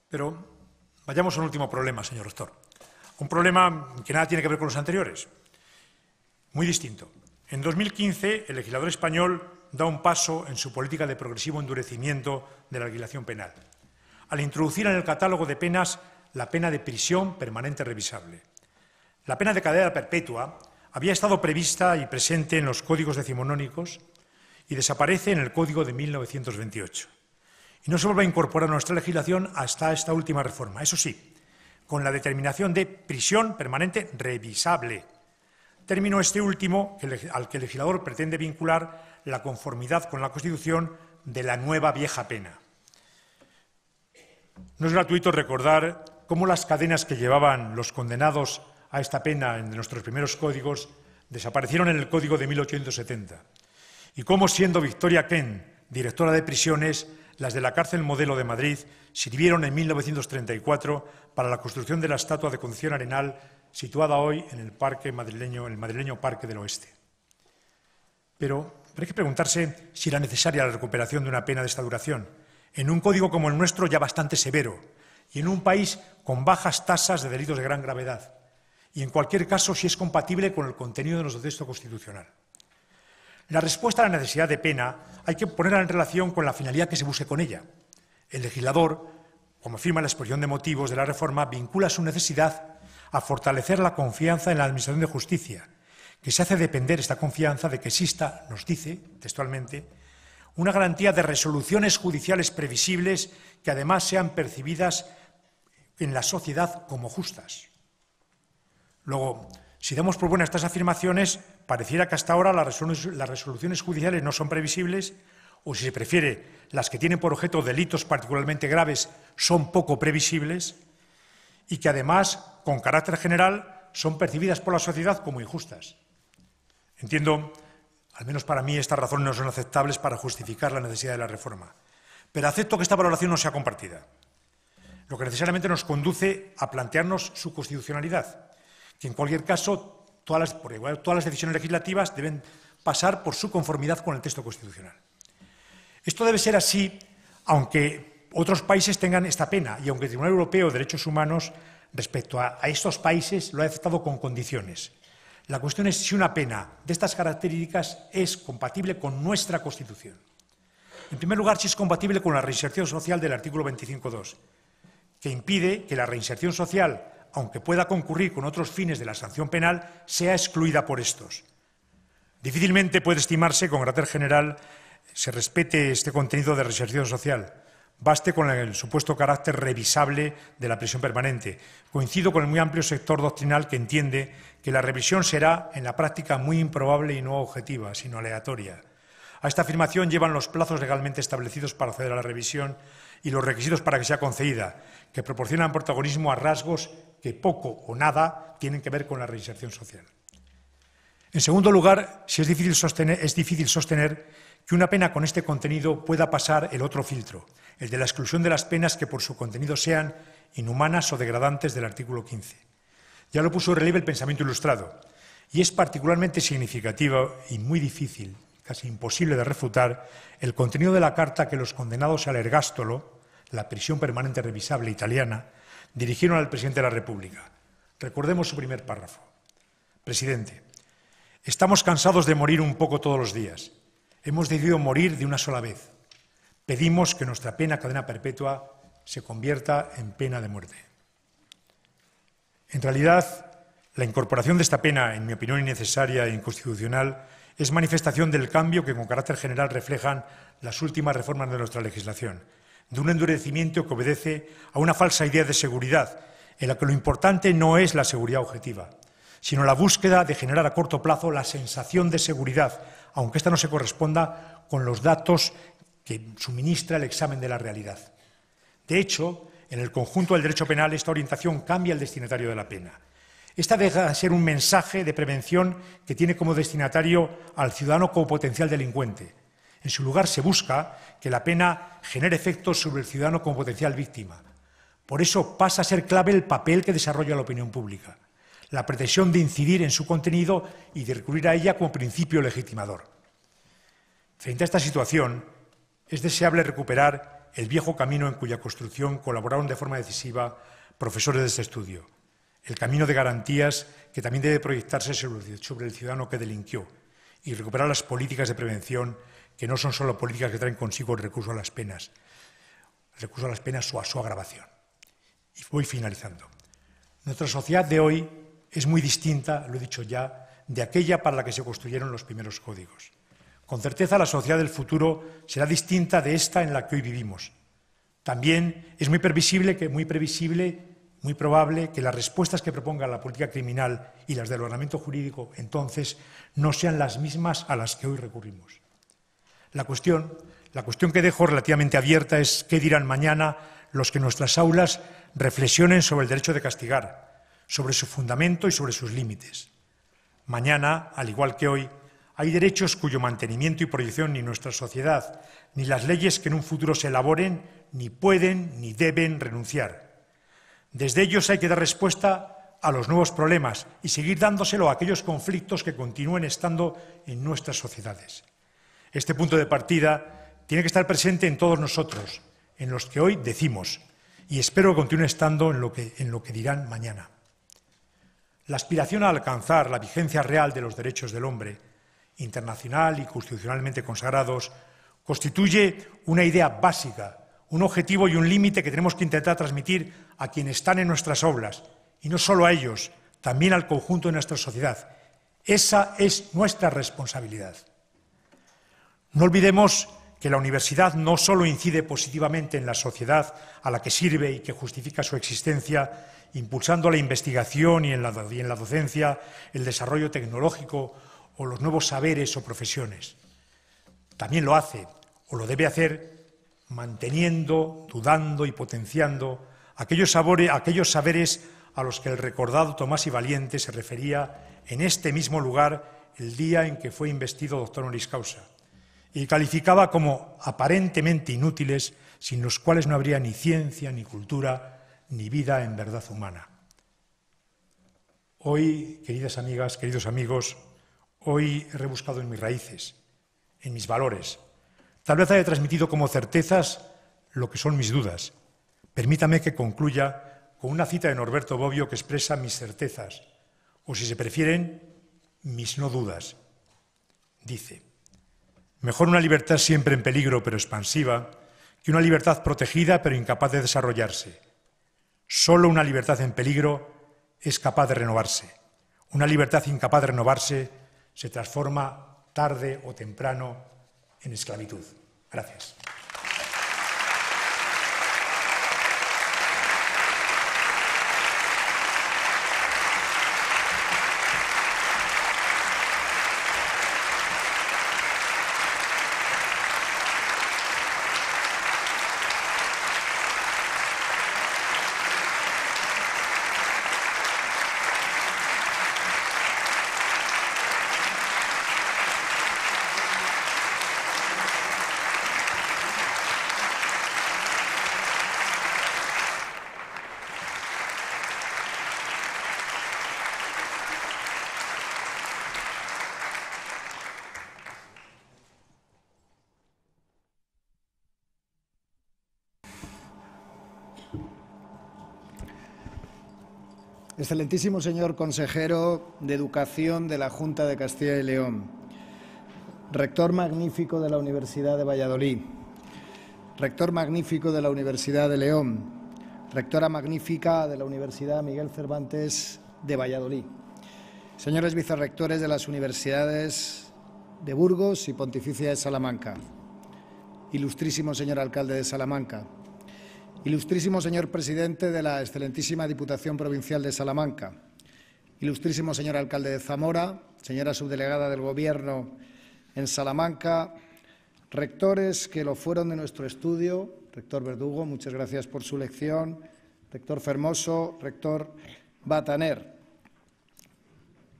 Pero vayamos a un último problema, señor rector. Un problema que nada tiene que ver con los anteriores, muy distinto. En 2015, el legislador español da un paso en su política de progresivo endurecimiento de la legislación penal, al introducir en el catálogo de penas la pena de prisión permanente revisable. La pena de cadena perpetua había estado prevista y presente en los códigos decimonónicos y desaparece en el Código de 1928. Y no se vuelve a incorporar a nuestra legislación hasta esta última reforma. Eso sí, con la determinación de prisión permanente revisable. Término este último al que el legislador pretende vincular la conformidad con la Constitución de la nueva vieja pena. No es gratuito recordar cómo las cadenas que llevaban los condenados a esta pena en nuestros primeros códigos desaparecieron en el Código de 1870 y cómo, siendo Victoria Kent directora de prisiones, las de la cárcel Modelo de Madrid sirvieron en 1934 para la construcción de la estatua de Concepción Arenal situada hoy en el madrileño Parque del Oeste. Pero hay que preguntarse si era necesaria la recuperación de una pena de esta duración, en un código como el nuestro ya bastante severo y en un país con bajas tasas de delitos de gran gravedad, y en cualquier caso si es compatible con el contenido de nuestro texto constitucional. La respuesta a la necesidad de pena hay que ponerla en relación con la finalidad que se busque con ella. El legislador, como afirma la exposición de motivos de la reforma, vincula su necesidad a fortalecer la confianza en la Administración de Justicia, que se hace depender esta confianza de que exista, nos dice textualmente, una garantía de resoluciones judiciales previsibles que además sean percibidas en la sociedad como justas. Luego, si damos por buenas estas afirmaciones, pareciera que hasta ahora las resoluciones judiciales no son previsibles, o si se prefiere, las que tienen por objeto delitos particularmente graves son poco previsibles y que además, con carácter general, son percibidas por la sociedad como injustas. Entiendo, al menos para mí, estas razones no son aceptables para justificar la necesidad de la reforma, pero acepto que esta valoración no sea compartida, lo que necesariamente nos conduce a plantearnos su constitucionalidad, que en cualquier caso todas las decisiones legislativas deben pasar por su conformidad con el texto constitucional. Esto debe ser así, aunque otros países tengan esta pena y aunque el Tribunal Europeo de Derechos Humanos respecto a estos países lo ha aceptado con condiciones. La cuestión es si una pena de estas características es compatible con nuestra Constitución. En primer lugar, si es compatible con la reinserción social del artículo 25.2, que impide que la reinserción social, aunque pueda concurrir con otros fines de la sanción penal, sea excluida por estos. Difícilmente puede estimarse con carácter general se respete este contenido de reinserción social. Baste con el supuesto carácter revisable de la prisión permanente. Coincido con el muy amplio sector doctrinal que entiende que la revisión será, en la práctica, muy improbable y no objetiva, sino aleatoria. A esta afirmación llevan los plazos legalmente establecidos para acceder a la revisión y los requisitos para que sea concedida, que proporcionan protagonismo a rasgos que poco o nada tienen que ver con la reinserción social. En segundo lugar, es difícil sostener que una pena con este contenido pueda pasar el otro filtro, el de la exclusión de las penas que por su contenido sean inhumanas o degradantes del artículo 15. Ya lo puso en relieve el pensamiento ilustrado, y es particularmente significativo y muy difícil, casi imposible de refutar, el contenido de la carta que los condenados al ergástolo, la prisión permanente revisable italiana, dirigieron al presidente de la República. Recordemos su primer párrafo. Presidente, estamos cansados de morir un poco todos los días. Hemos decidido morir de una sola vez. Pedimos que nuestra pena cadena perpetua se convierta en pena de muerte. En realidad, la incorporación de esta pena, en mi opinión innecesaria e inconstitucional, es manifestación del cambio que con carácter general reflejan las últimas reformas de nuestra legislación, de un endurecimiento que obedece a una falsa idea de seguridad, en la que lo importante no es la seguridad objetiva, sino la búsqueda de generar a corto plazo la sensación de seguridad, aunque ésta no se corresponda con los datos que suministra el examen de la realidad. De hecho, en el conjunto del derecho penal, esta orientación cambia el destinatario de la pena. Esta deja de ser un mensaje de prevención que tiene como destinatario al ciudadano como potencial delincuente. En su lugar, se busca que la pena genere efectos sobre el ciudadano como potencial víctima. Por eso pasa a ser clave el papel que desarrolla la opinión pública, la pretensión de incidir en su contenido y de recurrir a ella como principio legitimador. Frente a esta situación, es deseable recuperar el viejo camino en cuya construcción colaboraron de forma decisiva profesores de este estudio, el camino de garantías que también debe proyectarse sobre el ciudadano que delinquió y recuperar las políticas de prevención que no son solo políticas que traen consigo el recurso a las penas o a su agravación. Y voy finalizando. Nuestra sociedad de hoy es muy distinta, lo he dicho ya, de aquella para la que se construyeron los primeros códigos. Con certeza la sociedad del futuro será distinta de esta en la que hoy vivimos. También es muy probable que las respuestas que proponga la política criminal y las del ordenamiento jurídico entonces no sean las mismas a las que hoy recurrimos. La cuestión que dejo relativamente abierta es qué dirán mañana los que en nuestras aulas reflexionen sobre el derecho de castigar, sobre su fundamento y sobre sus límites. Mañana, al igual que hoy, hay derechos cuyo mantenimiento y proyección ni nuestra sociedad, ni las leyes que en un futuro se elaboren, ni pueden ni deben renunciar. Desde ellos hay que dar respuesta a los nuevos problemas y seguir dándoselo a aquellos conflictos que continúen estando en nuestras sociedades. Este punto de partida tiene que estar presente en todos nosotros, en los que hoy decimos, y espero que continúe estando en lo que dirán mañana. La aspiración a alcanzar la vigencia real de los derechos del hombre, internacional y constitucionalmente consagrados, constituye una idea básica, un objetivo y un límite que tenemos que intentar transmitir a quienes están en nuestras aulas, y no solo a ellos, también al conjunto de nuestra sociedad. Esa es nuestra responsabilidad. No olvidemos que la universidad no solo incide positivamente en la sociedad a la que sirve y que justifica su existencia, impulsando la investigación y en la docencia, el desarrollo tecnológico o los nuevos saberes o profesiones. También lo hace, o lo debe hacer, manteniendo, dudando y potenciando aquellos saberes a los que el recordado Tomás y Valiente se refería en este mismo lugar el día en que fue investido doctor honoris causa, y calificaba como aparentemente inútiles, sin los cuales no habría ni ciencia, ni cultura, ni vida en verdad humana. Hoy, queridas amigas, queridos amigos, hoy he rebuscado en mis raíces, en mis valores. Tal vez haya transmitido como certezas lo que son mis dudas. Permítame que concluya con una cita de Norberto Bobbio que expresa mis certezas, o si se prefieren, mis no dudas. Dice: mejor una libertad siempre en peligro pero expansiva que una libertad protegida pero incapaz de desarrollarse. Solo una libertad en peligro es capaz de renovarse. Una libertad incapaz de renovarse se transforma tarde o temprano en esclavitud. Gracias. Excelentísimo señor consejero de Educación de la Junta de Castilla y León, rector magnífico de la Universidad de Valladolid, rector magnífico de la Universidad de León, rectora magnífica de la Universidad Miguel Cervantes de Valladolid, señores vicerrectores de las universidades de Burgos y Pontificia de Salamanca, ilustrísimo señor alcalde de Salamanca, ilustrísimo señor presidente de la excelentísima Diputación Provincial de Salamanca, ilustrísimo señor alcalde de Zamora, señora subdelegada del Gobierno en Salamanca, rectores que lo fueron de nuestro estudio, rector Verdugo, muchas gracias por su lección, rector Fermoso, rector Bataner,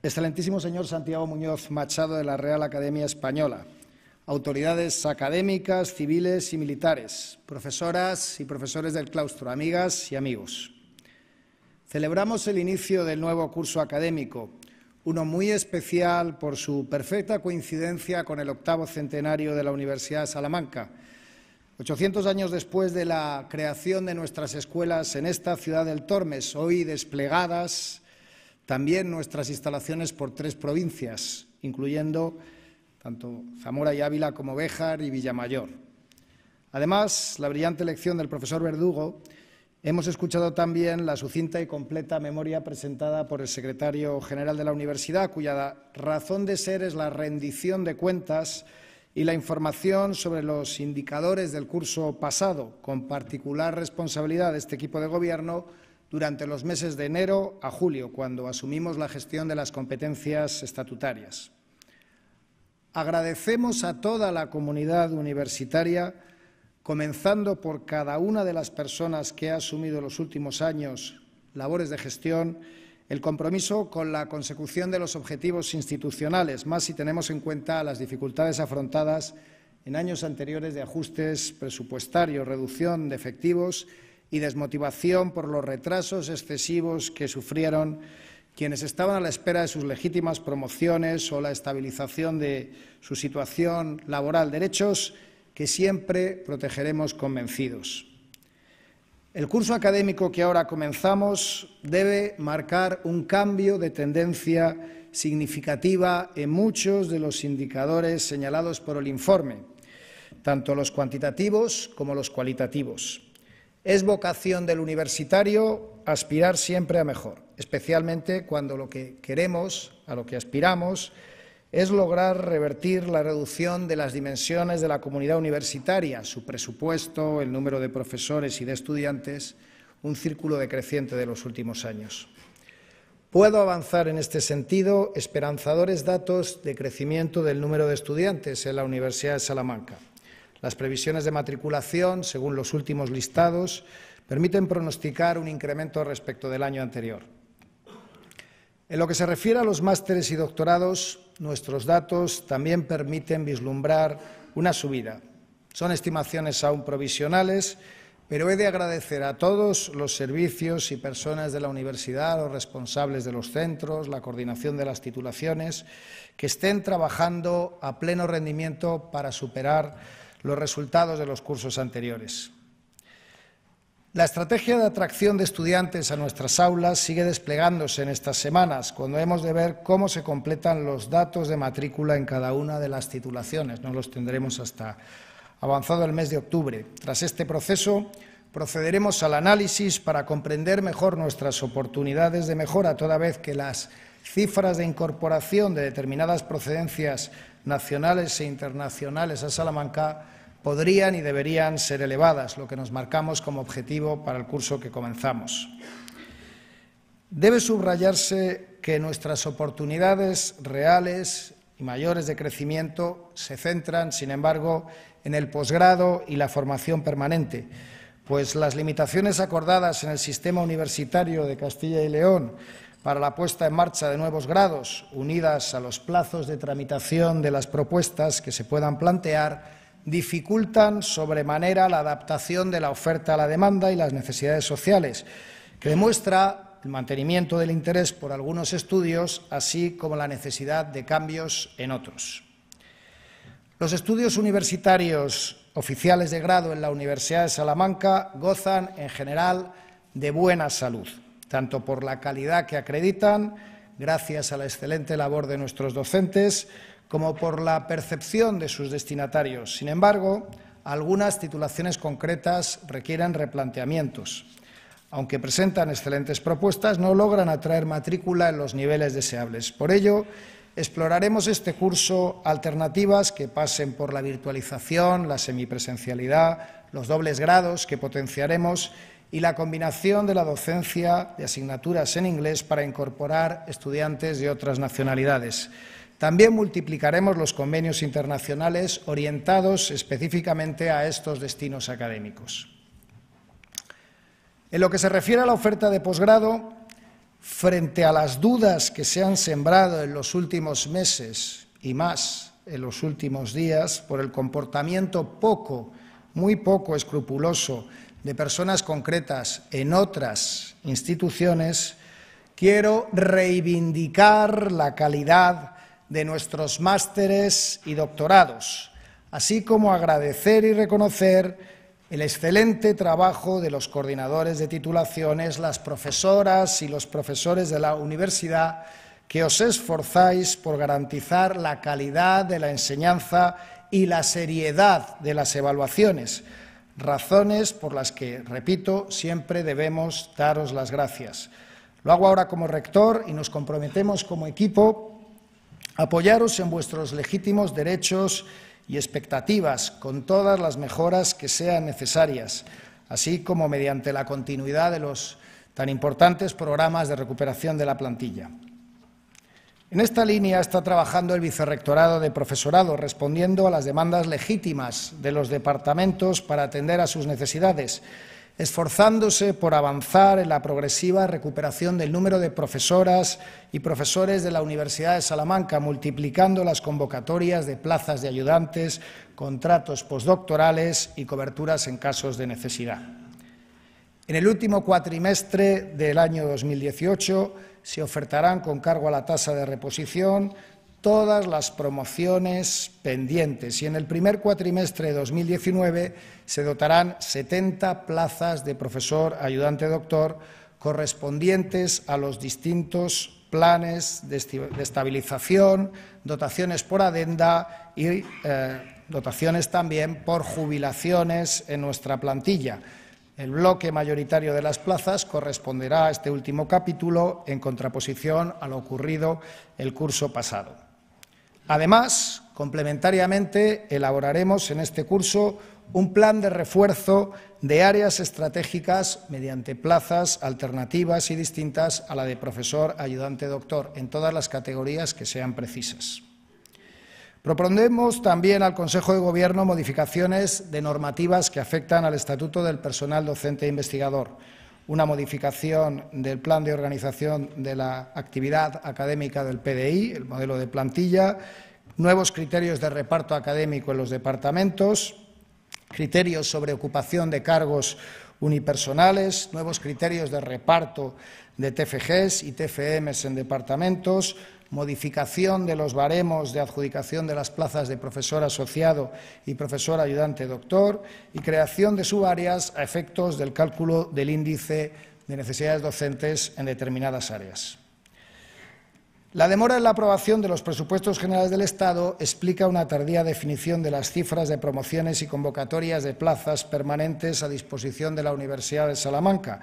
excelentísimo señor Santiago Muñoz Machado de la Real Academia Española, autoridades académicas, civiles y militares, profesoras y profesores del claustro, amigas y amigos. Celebramos el inicio del nuevo curso académico, uno muy especial por su perfecta coincidencia con el 8º centenario de la Universidad de Salamanca. 800 años después de la creación de nuestras escuelas en esta ciudad del Tormes, hoy desplegadas también nuestras instalaciones por 3 provincias, incluyendo tanto Zamora y Ávila como Béjar y Villamayor. Además, la brillante lección del profesor Verdugo, hemos escuchado también la sucinta y completa memoria presentada por el secretario general de la Universidad, cuya razón de ser es la rendición de cuentas y la información sobre los indicadores del curso pasado, con particular responsabilidad de este equipo de Gobierno durante los meses de enero a julio, cuando asumimos la gestión de las competencias estatutarias. Agradecemos a toda la comunidad universitaria, comenzando por cada una de las personas que ha asumido en los últimos años labores de gestión, el compromiso con la consecución de los objetivos institucionales, más si tenemos en cuenta las dificultades afrontadas en años anteriores de ajustes presupuestarios, reducción de efectivos y desmotivación por los retrasos excesivos que sufrieron quienes estaban a la espera de sus legítimas promociones o la estabilización de su situación laboral, derechos que siempre protegeremos convencidos. El curso académico que ahora comenzamos debe marcar un cambio de tendencia significativa en muchos de los indicadores señalados por el informe, tanto los cuantitativos como los cualitativos. Es vocación del universitario aspirar siempre a mejor, especialmente cuando lo que queremos, a lo que aspiramos, es lograr revertir la reducción de las dimensiones de la comunidad universitaria, su presupuesto, el número de profesores y de estudiantes, un círculo decreciente de los últimos años. Puedo avanzar en este sentido esperanzadores datos de crecimiento del número de estudiantes en la Universidad de Salamanca. Las previsiones de matriculación, según los últimos listados, permiten pronosticar un incremento respecto del año anterior. En lo que se refiere a los másteres y doctorados, nuestros datos también permiten vislumbrar una subida. Son estimaciones aún provisionales, pero he de agradecer a todos los servicios y personas de la universidad, los responsables de los centros, la coordinación de las titulaciones, que estén trabajando a pleno rendimiento para superar los resultados de los cursos anteriores. La estrategia de atracción de estudiantes a nuestras aulas sigue desplegándose en estas semanas, cuando hemos de ver cómo se completan los datos de matrícula en cada una de las titulaciones. No los tendremos hasta avanzado el mes de octubre. Tras este proceso, procederemos al análisis para comprender mejor nuestras oportunidades de mejora, toda vez que las cifras de incorporación de determinadas procedencias nacionales e internacionales a Salamanca podrían y deberían ser elevadas, lo que nos marcamos como objetivo para el curso que comenzamos. Debe subrayarse que nuestras oportunidades reales y mayores de crecimiento se centran, sin embargo, en el posgrado y la formación permanente, pues las limitaciones acordadas en el sistema universitario de Castilla y León para la puesta en marcha de nuevos grados, unidas a los plazos de tramitación de las propuestas que se puedan plantear, dificultan sobremanera la adaptación de la oferta a la demanda y las necesidades sociales, que demuestra el mantenimiento del interés por algunos estudios, así como la necesidad de cambios en otros. Los estudios universitarios oficiales de grado en la Universidad de Salamanca gozan, en general, de buena salud, tanto por la calidad que acreditan, gracias a la excelente labor de nuestros docentes, como por la percepción de sus destinatarios. Sin embargo, algunas titulaciones concretas requieren replanteamientos. Aunque presentan excelentes propuestas, no logran atraer matrícula en los niveles deseables. Por ello, exploraremos este curso alternativas que pasen por la virtualización, la semipresencialidad, los dobles grados que potenciaremos y la combinación de la docencia de asignaturas en inglés para incorporar estudiantes de otras nacionalidades. También multiplicaremos los convenios internacionales orientados específicamente a estos destinos académicos. En lo que se refiere a la oferta de posgrado, frente a las dudas que se han sembrado en los últimos meses y más en los últimos días por el comportamiento muy poco escrupuloso de personas concretas en otras instituciones, quiero reivindicar la calidad de nuestros másteres y doctorados, así como agradecer y reconocer el excelente trabajo de los coordinadores de titulaciones, las profesoras y los profesores de la universidad, que os esforzáis por garantizar la calidad de la enseñanza y la seriedad de las evaluaciones, razones por las que, repito, siempre debemos daros las gracias. Lo hago ahora como rector y nos comprometemos como equipo a apoyaros en vuestros legítimos derechos y expectativas con todas las mejoras que sean necesarias, así como mediante la continuidad de los tan importantes programas de recuperación de la plantilla. En esta línea está trabajando el Vicerrectorado de Profesorado, respondiendo a las demandas legítimas de los departamentos para atender a sus necesidades, esforzándose por avanzar en la progresiva recuperación del número de profesoras y profesores de la Universidad de Salamanca, multiplicando las convocatorias de plazas de ayudantes, contratos postdoctorales y coberturas en casos de necesidad. En el último cuatrimestre del año 2018 se ofertarán con cargo a la tasa de reposición todas las promociones pendientes y en el primer cuatrimestre de 2019 se dotarán 70 plazas de profesor ayudante doctor correspondientes a los distintos planes de estabilización, dotaciones por adenda y dotaciones también por jubilaciones en nuestra plantilla. El bloque mayoritario de las plazas corresponderá a este último capítulo en contraposición a lo ocurrido el curso pasado. Además, complementariamente, elaboraremos en este curso un plan de refuerzo de áreas estratégicas mediante plazas alternativas y distintas a la de profesor ayudante doctor en todas las categorías que sean precisas. Propondremos también al Consejo de Gobierno modificaciones de normativas que afectan al Estatuto del Personal Docente e Investigador, una modificación del Plan de Organización de la Actividad Académica del PDI, el modelo de plantilla, nuevos criterios de reparto académico en los departamentos, criterios sobre ocupación de cargos unipersonales, nuevos criterios de reparto de TFGs y TFMs en departamentos, modificación de los baremos de adjudicación de las plazas de profesor asociado y profesor ayudante doctor y creación de subáreas a efectos del cálculo del índice de necesidades docentes en determinadas áreas. La demora en la aprobación de los presupuestos generales del Estado explica una tardía definición de las cifras de promociones y convocatorias de plazas permanentes a disposición de la Universidad de Salamanca,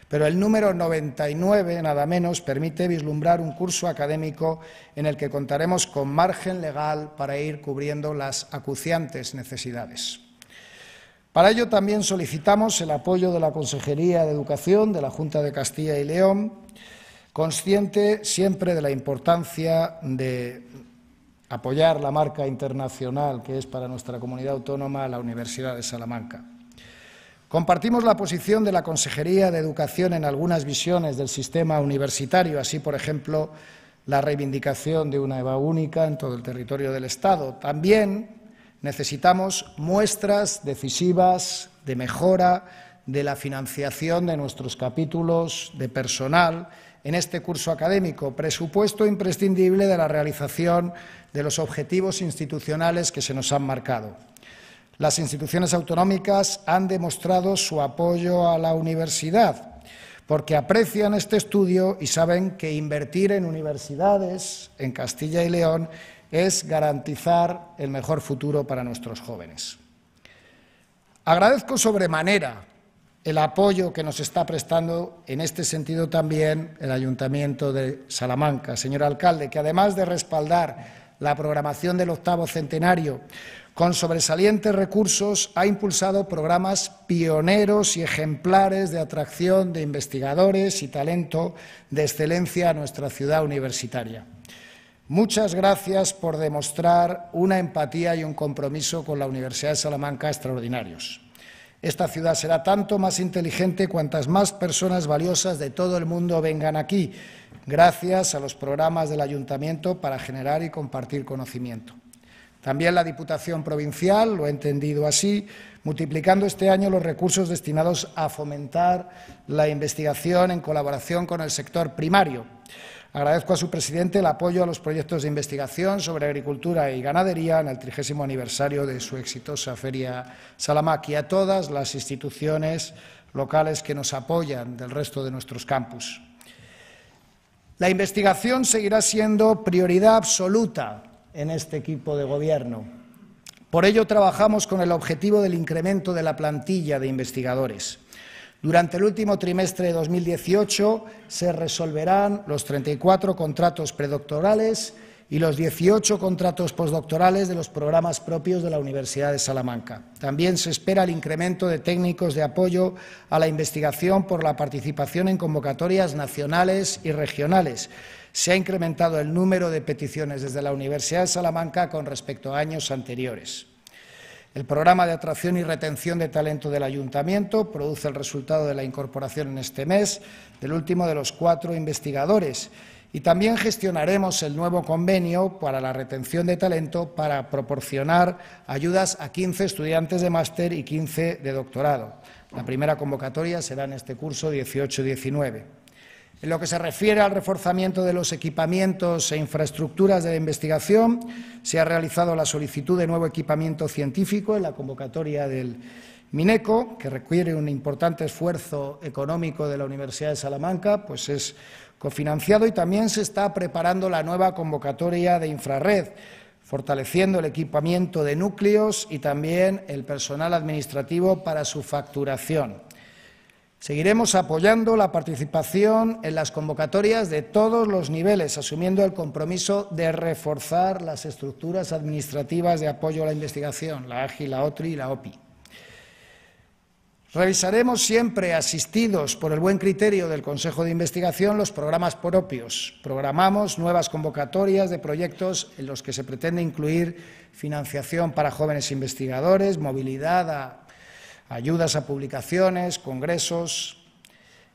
pero el número 99, nada menos, permite vislumbrar un curso académico en el que contaremos con margen legal para ir cubriendo las acuciantes necesidades. Para ello también solicitamos el apoyo de la Consejería de Educación de la Junta de Castilla y León, consciente siempre de la importancia de apoyar la marca internacional que es para nuestra comunidad autónoma la Universidad de Salamanca. Compartimos la posición de la Consejería de Educación en algunas visiones del sistema universitario, así, por ejemplo, la reivindicación de una EBA única en todo el territorio del Estado. También necesitamos muestras decisivas de mejora de la financiación de nuestros capítulos de personal en este curso académico, presupuesto imprescindible de la realización de los objetivos institucionales que se nos han marcado. Las instituciones autonómicas han demostrado su apoyo a la universidad porque aprecian este estudio y saben que invertir en universidades en Castilla y León es garantizar el mejor futuro para nuestros jóvenes. Agradezco sobremanera el apoyo que nos está prestando en este sentido también el Ayuntamiento de Salamanca. Señor alcalde, que además de respaldar la programación del 8º centenario con sobresalientes recursos, ha impulsado programas pioneros y ejemplares de atracción de investigadores y talento de excelencia a nuestra ciudad universitaria. Muchas gracias por demostrar una empatía y un compromiso con la Universidad de Salamanca extraordinarios. Esta ciudad será tanto más inteligente cuantas más personas valiosas de todo el mundo vengan aquí, gracias a los programas del Ayuntamiento para generar y compartir conocimiento. También la Diputación Provincial lo ha entendido así, multiplicando este año los recursos destinados a fomentar la investigación en colaboración con el sector primario. Agradezco a su presidente el apoyo a los proyectos de investigación sobre agricultura y ganadería en el 30º aniversario de su exitosa Feria Salamac y a todas las instituciones locales que nos apoyan del resto de nuestros campus. La investigación seguirá siendo prioridad absoluta en este equipo de gobierno. Por ello, trabajamos con el objetivo del incremento de la plantilla de investigadores. Durante el último trimestre de 2018 se resolverán los 34 contratos predoctorales y los 18 contratos postdoctorales de los programas propios de la Universidad de Salamanca. También se espera el incremento de técnicos de apoyo a la investigación por la participación en convocatorias nacionales y regionales. Se ha incrementado el número de peticiones desde la Universidad de Salamanca con respecto a años anteriores. El programa de atracción y retención de talento del Ayuntamiento produce el resultado de la incorporación en este mes del último de los 4 investigadores y también gestionaremos el nuevo convenio para la retención de talento para proporcionar ayudas a 15 estudiantes de máster y 15 de doctorado. La primera convocatoria será en este curso 18-19. En lo que se refiere al reforzamiento de los equipamientos e infraestructuras de la investigación, se ha realizado la solicitud de nuevo equipamiento científico en la convocatoria del Mineco, que requiere un importante esfuerzo económico de la Universidad de Salamanca, pues es cofinanciado, y también se está preparando la nueva convocatoria de infrarred, fortaleciendo el equipamiento de núcleos y también el personal administrativo para su facturación. Seguiremos apoyando la participación en las convocatorias de todos los niveles, asumiendo el compromiso de reforzar las estructuras administrativas de apoyo a la investigación, la AGI, la OTRI y la OPI. Revisaremos siempre, asistidos por el buen criterio del Consejo de Investigación, los programas propios. Programamos nuevas convocatorias de proyectos en los que se pretende incluir financiación para jóvenes investigadores, movilidad a ayudas a publicaciones, congresos.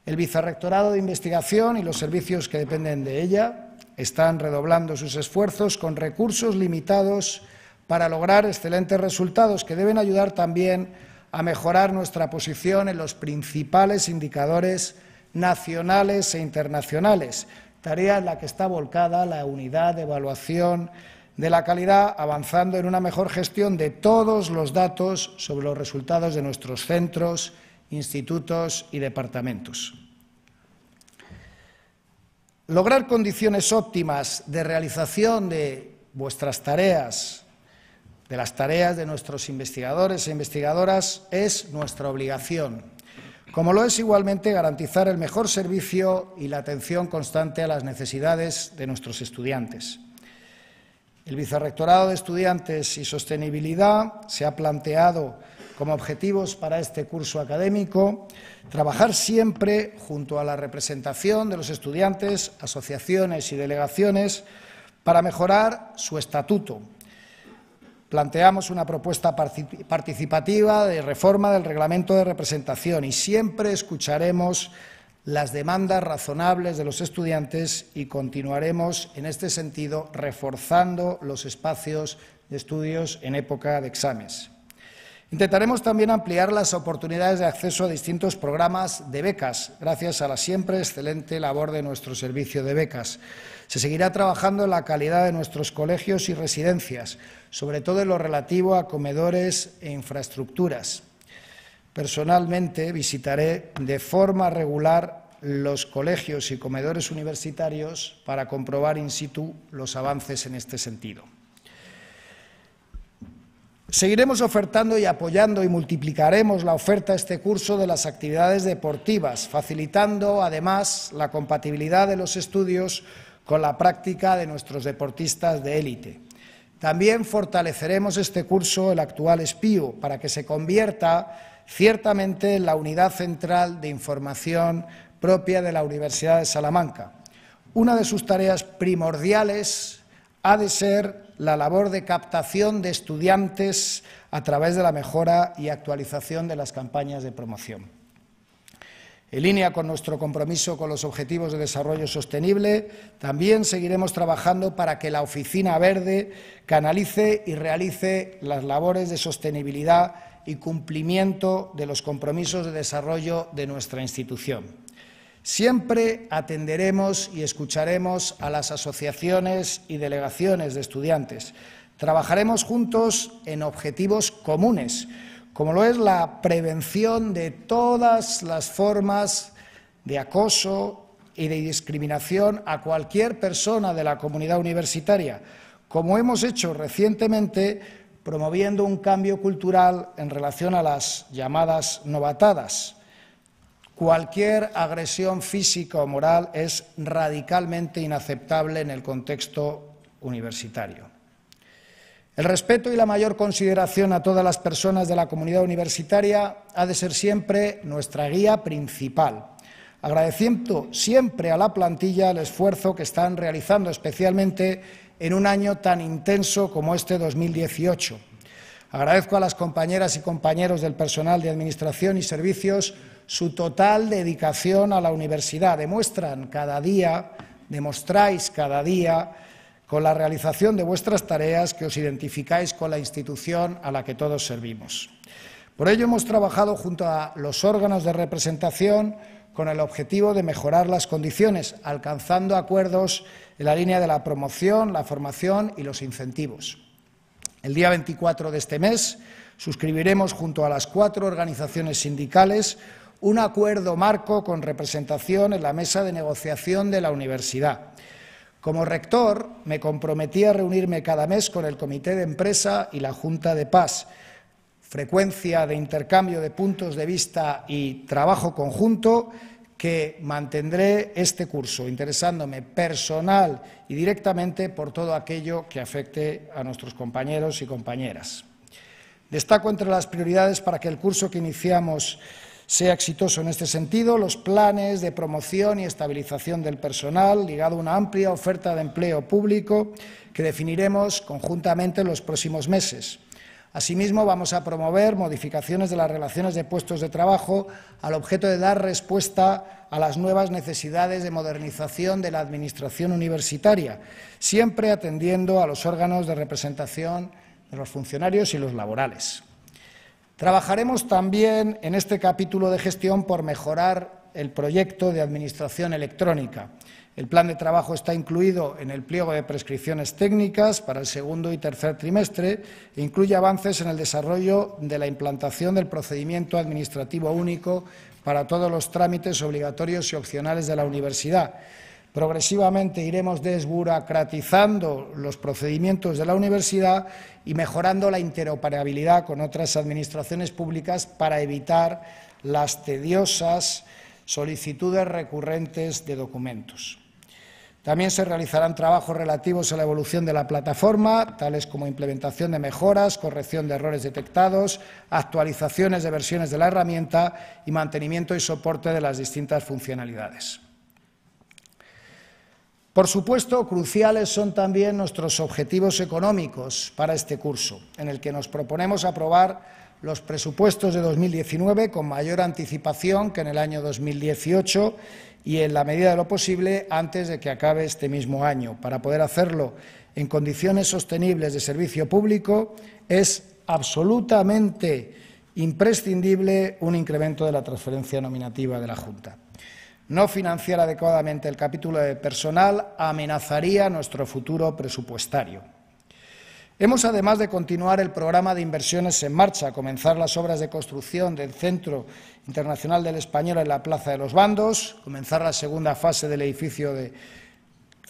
El Vicerrectorado de Investigación y los servicios que dependen de ella están redoblando sus esfuerzos con recursos limitados para lograr excelentes resultados que deben ayudar también a mejorar nuestra posición en los principales indicadores nacionales e internacionales, tarea en la que está volcada la unidad de evaluación de la calidad, avanzando en una mejor gestión de todos los datos sobre los resultados de nuestros centros, institutos y departamentos. Lograr condiciones óptimas de realización de vuestras tareas, de las tareas de nuestros investigadores e investigadoras, es nuestra obligación, como lo es igualmente garantizar el mejor servicio y la atención constante a las necesidades de nuestros estudiantes. El Vicerrectorado de Estudiantes y Sostenibilidad se ha planteado como objetivos para este curso académico trabajar siempre junto a la representación de los estudiantes, asociaciones y delegaciones para mejorar su estatuto. Planteamos una propuesta participativa de reforma del reglamento de representación y siempre escucharemos las demandas razonables de los estudiantes y continuaremos en este sentido reforzando los espacios de estudios en época de exámenes. Intentaremos también ampliar las oportunidades de acceso a distintos programas de becas, gracias a la siempre excelente labor de nuestro servicio de becas. Se seguirá trabajando en la calidad de nuestros colegios y residencias, sobre todo en lo relativo a comedores e infraestructuras. Personalmente visitaré de forma regular los colegios y comedores universitarios para comprobar in situ los avances en este sentido. Seguiremos ofertando y apoyando y multiplicaremos la oferta este curso de las actividades deportivas, facilitando además la compatibilidad de los estudios con la práctica de nuestros deportistas de élite. También fortaleceremos este curso el actual SPIU para que se convierta ciertamente en la unidad central de información propia de la Universidad de Salamanca. Una de sus tareas primordiales ha de ser la labor de captación de estudiantes a través de la mejora y actualización de las campañas de promoción. En línea con nuestro compromiso con los Objetivos de Desarrollo Sostenible, también seguiremos trabajando para que la Oficina Verde canalice y realice las labores de sostenibilidad y cumplimiento de los compromisos de desarrollo de nuestra institución. Siempre atenderemos y escucharemos a las asociaciones y delegaciones de estudiantes. Trabajaremos juntos en objetivos comunes, como lo es la prevención de todas las formas de acoso y de discriminación a cualquier persona de la comunidad universitaria, como hemos hecho recientemente promoviendo un cambio cultural en relación a las llamadas novatadas. Cualquier agresión física o moral es radicalmente inaceptable en el contexto universitario. El respeto y la mayor consideración a todas las personas de la comunidad universitaria ha de ser siempre nuestra guía principal, agradeciendo siempre a la plantilla el esfuerzo que están realizando, especialmente en un año tan intenso como este 2018. Agradezco a las compañeras y compañeros del personal de Administración y Servicios su total dedicación a la universidad. Demostráis cada día con la realización de vuestras tareas que os identificáis con la institución a la que todos servimos. Por ello hemos trabajado junto a los órganos de representación con el objetivo de mejorar las condiciones, alcanzando acuerdos en la línea de la promoción, la formación y los incentivos. El día 24 de este mes suscribiremos junto a las 4 organizaciones sindicales un acuerdo marco con representación en la mesa de negociación de la universidad. Como rector, me comprometí a reunirme cada mes con el Comité de Empresa y la Junta de Paz. Frecuencia de intercambio de puntos de vista y trabajo conjunto que mantendré este curso, interesándome personal y directamente por todo aquello que afecte a nuestros compañeros y compañeras. Destaco entre las prioridades para que el curso que iniciamos sea exitoso en este sentido, los planes de promoción y estabilización del personal, ligado a una amplia oferta de empleo público que definiremos conjuntamente en los próximos meses. Asimismo, vamos a promover modificaciones de las relaciones de puestos de trabajo al objeto de dar respuesta a las nuevas necesidades de modernización de la Administración universitaria, siempre atendiendo a los órganos de representación de los funcionarios y los laborales. Trabajaremos también en este capítulo de gestión por mejorar el proyecto de administración electrónica. El plan de trabajo está incluido en el pliego de prescripciones técnicas para el segundo y tercer trimestre e incluye avances en el desarrollo de la implantación del procedimiento administrativo único para todos los trámites obligatorios y opcionales de la universidad. Progresivamente iremos desburocratizando los procedimientos de la universidad y mejorando la interoperabilidad con otras administraciones públicas para evitar las tediosas solicitudes recurrentes de documentos. También se realizarán trabajos relativos a la evolución de la plataforma, tales como implementación de mejoras, corrección de errores detectados, actualizaciones de versiones de la herramienta y mantenimiento y soporte de las distintas funcionalidades. Por supuesto, cruciales son también nuestros objetivos económicos para este curso, en el que nos proponemos aprobar los presupuestos de 2019 con mayor anticipación que en el año 2018 y, en la medida de lo posible, antes de que acabe este mismo año. Para poder hacerlo en condiciones sostenibles de servicio público es absolutamente imprescindible un incremento de la transferencia nominativa de la Junta. No financiar adecuadamente el capítulo de personal amenazaría nuestro futuro presupuestario. Hemos, además de continuar el programa de inversiones en marcha, comenzar las obras de construcción del Centro Internacional del Español en la Plaza de los Bandos, comenzar la segunda fase del edificio de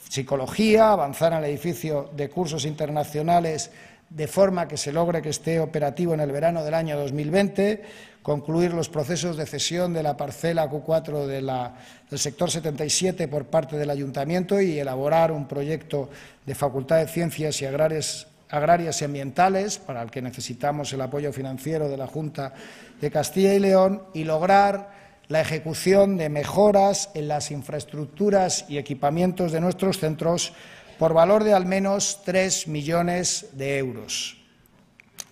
Psicología, avanzar en el edificio de cursos internacionales de forma que se logre que esté operativo en el verano del año 2020, concluir los procesos de cesión de la parcela Q4 del sector 77 por parte del Ayuntamiento y elaborar un proyecto de Facultad de Ciencias y Agrarias y Ambientales, para el que necesitamos el apoyo financiero de la Junta de Castilla y León, y lograr la ejecución de mejoras en las infraestructuras y equipamientos de nuestros centros por valor de al menos 3 millones de euros.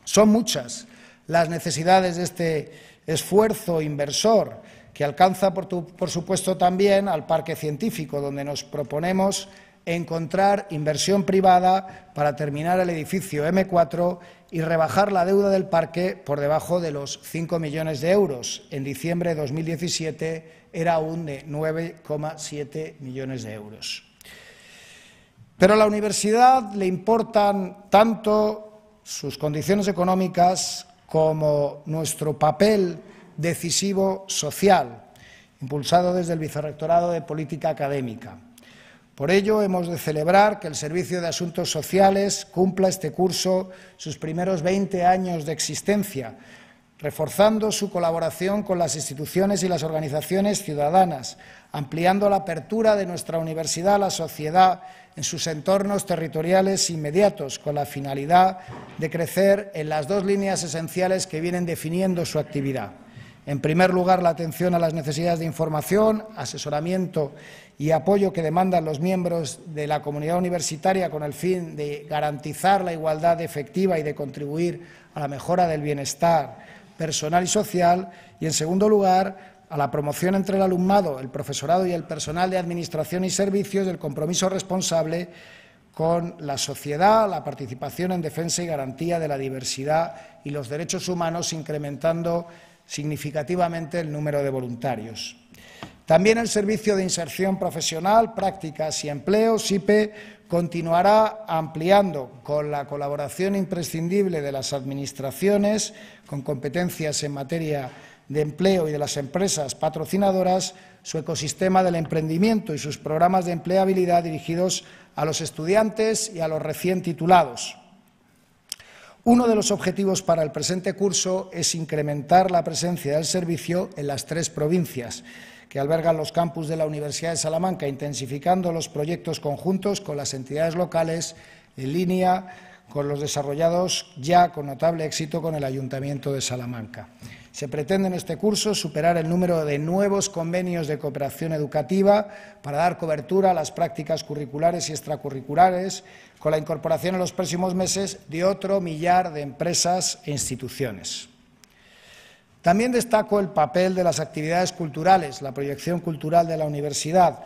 Son muchas las necesidades de este esfuerzo inversor que alcanza, por supuesto, también al parque científico, donde nos proponemos encontrar inversión privada para terminar el edificio M4 y rebajar la deuda del parque por debajo de los 5 millones de euros. En diciembre de 2017 era aún de 9,7 millones de euros. Pero a la universidad le importan tanto sus condiciones económicas como nuestro papel decisivo social, impulsado desde el Vicerrectorado de Política Académica. Por ello, hemos de celebrar que el Servicio de Asuntos Sociales cumpla este curso sus primeros 20 años de existencia, reforzando su colaboración con las instituciones y las organizaciones ciudadanas, ampliando la apertura de nuestra universidad a la sociedad en sus entornos territoriales inmediatos, con la finalidad de crecer en las dos líneas esenciales que vienen definiendo su actividad. En primer lugar, la atención a las necesidades de información, asesoramiento y apoyo que demandan los miembros de la comunidad universitaria con el fin de garantizar la igualdad efectiva y de contribuir a la mejora del bienestar personal y social. Y, en segundo lugar, a la promoción entre el alumnado, el profesorado y el personal de Administración y Servicios del compromiso responsable con la sociedad, la participación en defensa y garantía de la diversidad y los derechos humanos, incrementando significativamente el número de voluntarios. También el Servicio de Inserción Profesional, Prácticas y Empleo, SIPE, continuará ampliando, con la colaboración imprescindible de las administraciones con competencias en materia de empleo y de las empresas patrocinadoras, su ecosistema del emprendimiento y sus programas de empleabilidad dirigidos a los estudiantes y a los recién titulados. Uno de los objetivos para el presente curso es incrementar la presencia del servicio en las 3 provincias que albergan los campus de la Universidad de Salamanca, intensificando los proyectos conjuntos con las entidades locales en línea con los desarrollados ya con notable éxito con el Ayuntamiento de Salamanca. Se pretende en este curso superar el número de nuevos convenios de cooperación educativa para dar cobertura a las prácticas curriculares y extracurriculares, con la incorporación en los próximos meses de otro millar de empresas e instituciones. También destaco el papel de las actividades culturales, la proyección cultural de la universidad,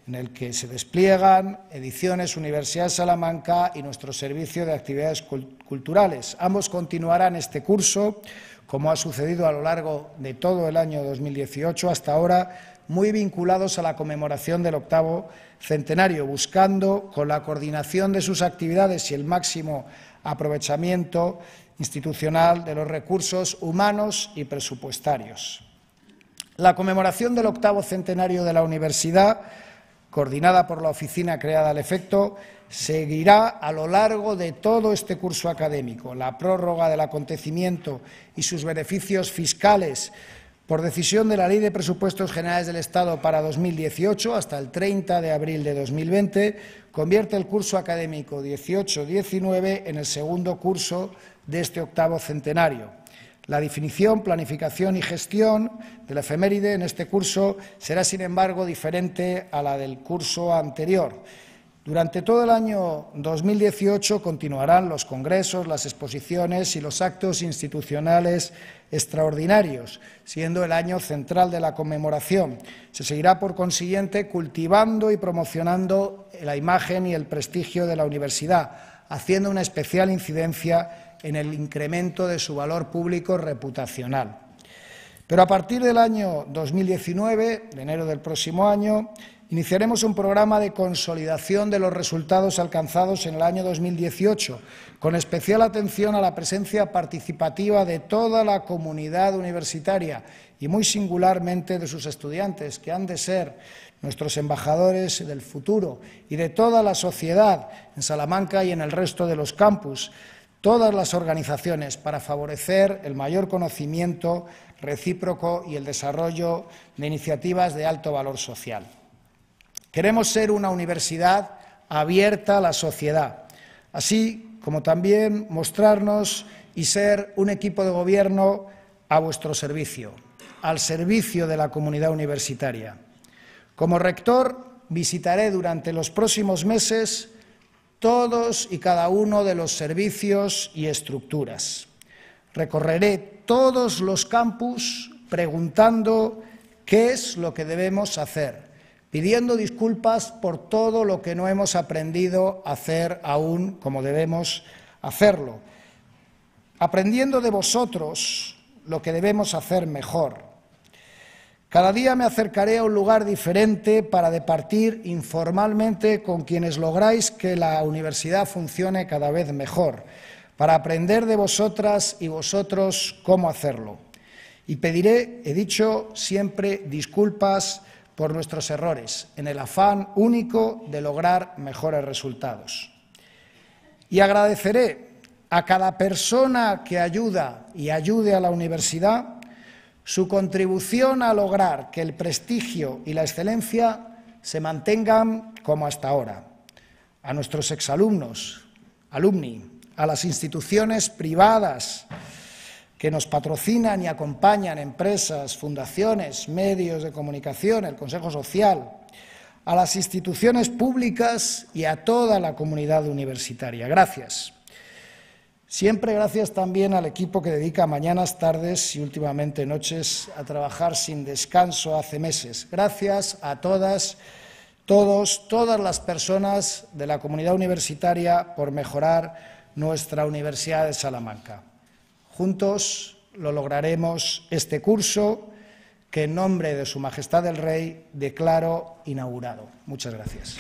en el que se despliegan Ediciones Universidad de Salamanca y nuestro servicio de actividades culturales. Ambos continuarán este curso, como ha sucedido a lo largo de todo el año 2018 hasta ahora, muy vinculados a la conmemoración del 8º centenario, buscando, con la coordinación de sus actividades y el máximo aprovechamiento institucional de los recursos humanos y presupuestarios. La conmemoración del 8º centenario de la universidad, coordinada por la oficina creada al efecto, seguirá a lo largo de todo este curso académico. La prórroga del acontecimiento y sus beneficios fiscales, por decisión de la Ley de Presupuestos Generales del Estado para 2018 hasta el 30 de abril de 2020, convierte el curso académico 18-19 en el segundo curso de este 8º centenario. La definición, planificación y gestión de la efeméride en este curso será, sin embargo, diferente a la del curso anterior. Durante todo el año 2018 continuarán los congresos, las exposiciones y los actos institucionales extraordinarios, siendo el año central de la conmemoración. Se seguirá, por consiguiente, cultivando y promocionando la imagen y el prestigio de la universidad, haciendo una especial incidencia en el incremento de su valor público reputacional. Pero a partir del año 2019, de enero del próximo año, iniciaremos un programa de consolidación de los resultados alcanzados en el año 2018, con especial atención a la presencia participativa de toda la comunidad universitaria y muy singularmente de sus estudiantes, que han de ser nuestros embajadores del futuro, y de toda la sociedad en Salamanca y en el resto de los campus, todas las organizaciones, para favorecer el mayor conocimiento recíproco y el desarrollo de iniciativas de alto valor social. Queremos ser una universidad abierta a la sociedad, así como también mostrarnos y ser un equipo de gobierno a vuestro servicio, al servicio de la comunidad universitaria. Como rector, visitaré durante los próximos meses todos y cada uno de los servicios y estructuras. Recorreré todos los campus preguntando ¿Qué es lo que debemos hacer? Pidiendo disculpas por todo lo que no hemos aprendido a hacer aún como debemos hacerlo. Aprendiendo de vosotros lo que debemos hacer mejor. Cada día me acercaré a un lugar diferente para departir informalmente con quienes lográis que la universidad funcione cada vez mejor, para aprender de vosotras y vosotros cómo hacerlo. Y pediré, he dicho, siempre disculpas por nuestros errores, en el afán único de lograr mejores resultados. Y agradeceré a cada persona que ayuda y ayude a la universidad su contribución a lograr que el prestigio y la excelencia se mantengan como hasta ahora. A nuestros exalumnos, alumni, a las instituciones privadas que nos patrocinan y acompañan, empresas, fundaciones, medios de comunicación, el Consejo Social, a las instituciones públicas y a toda la comunidad universitaria. Gracias. Siempre gracias también al equipo que dedica mañanas, tardes y últimamente noches a trabajar sin descanso hace meses. Gracias a todas, todos, todas las personas de la comunidad universitaria por mejorar nuestra Universidad de Salamanca. Juntos lo lograremos este curso que en nombre de Su Majestad el Rey declaro inaugurado. Muchas gracias.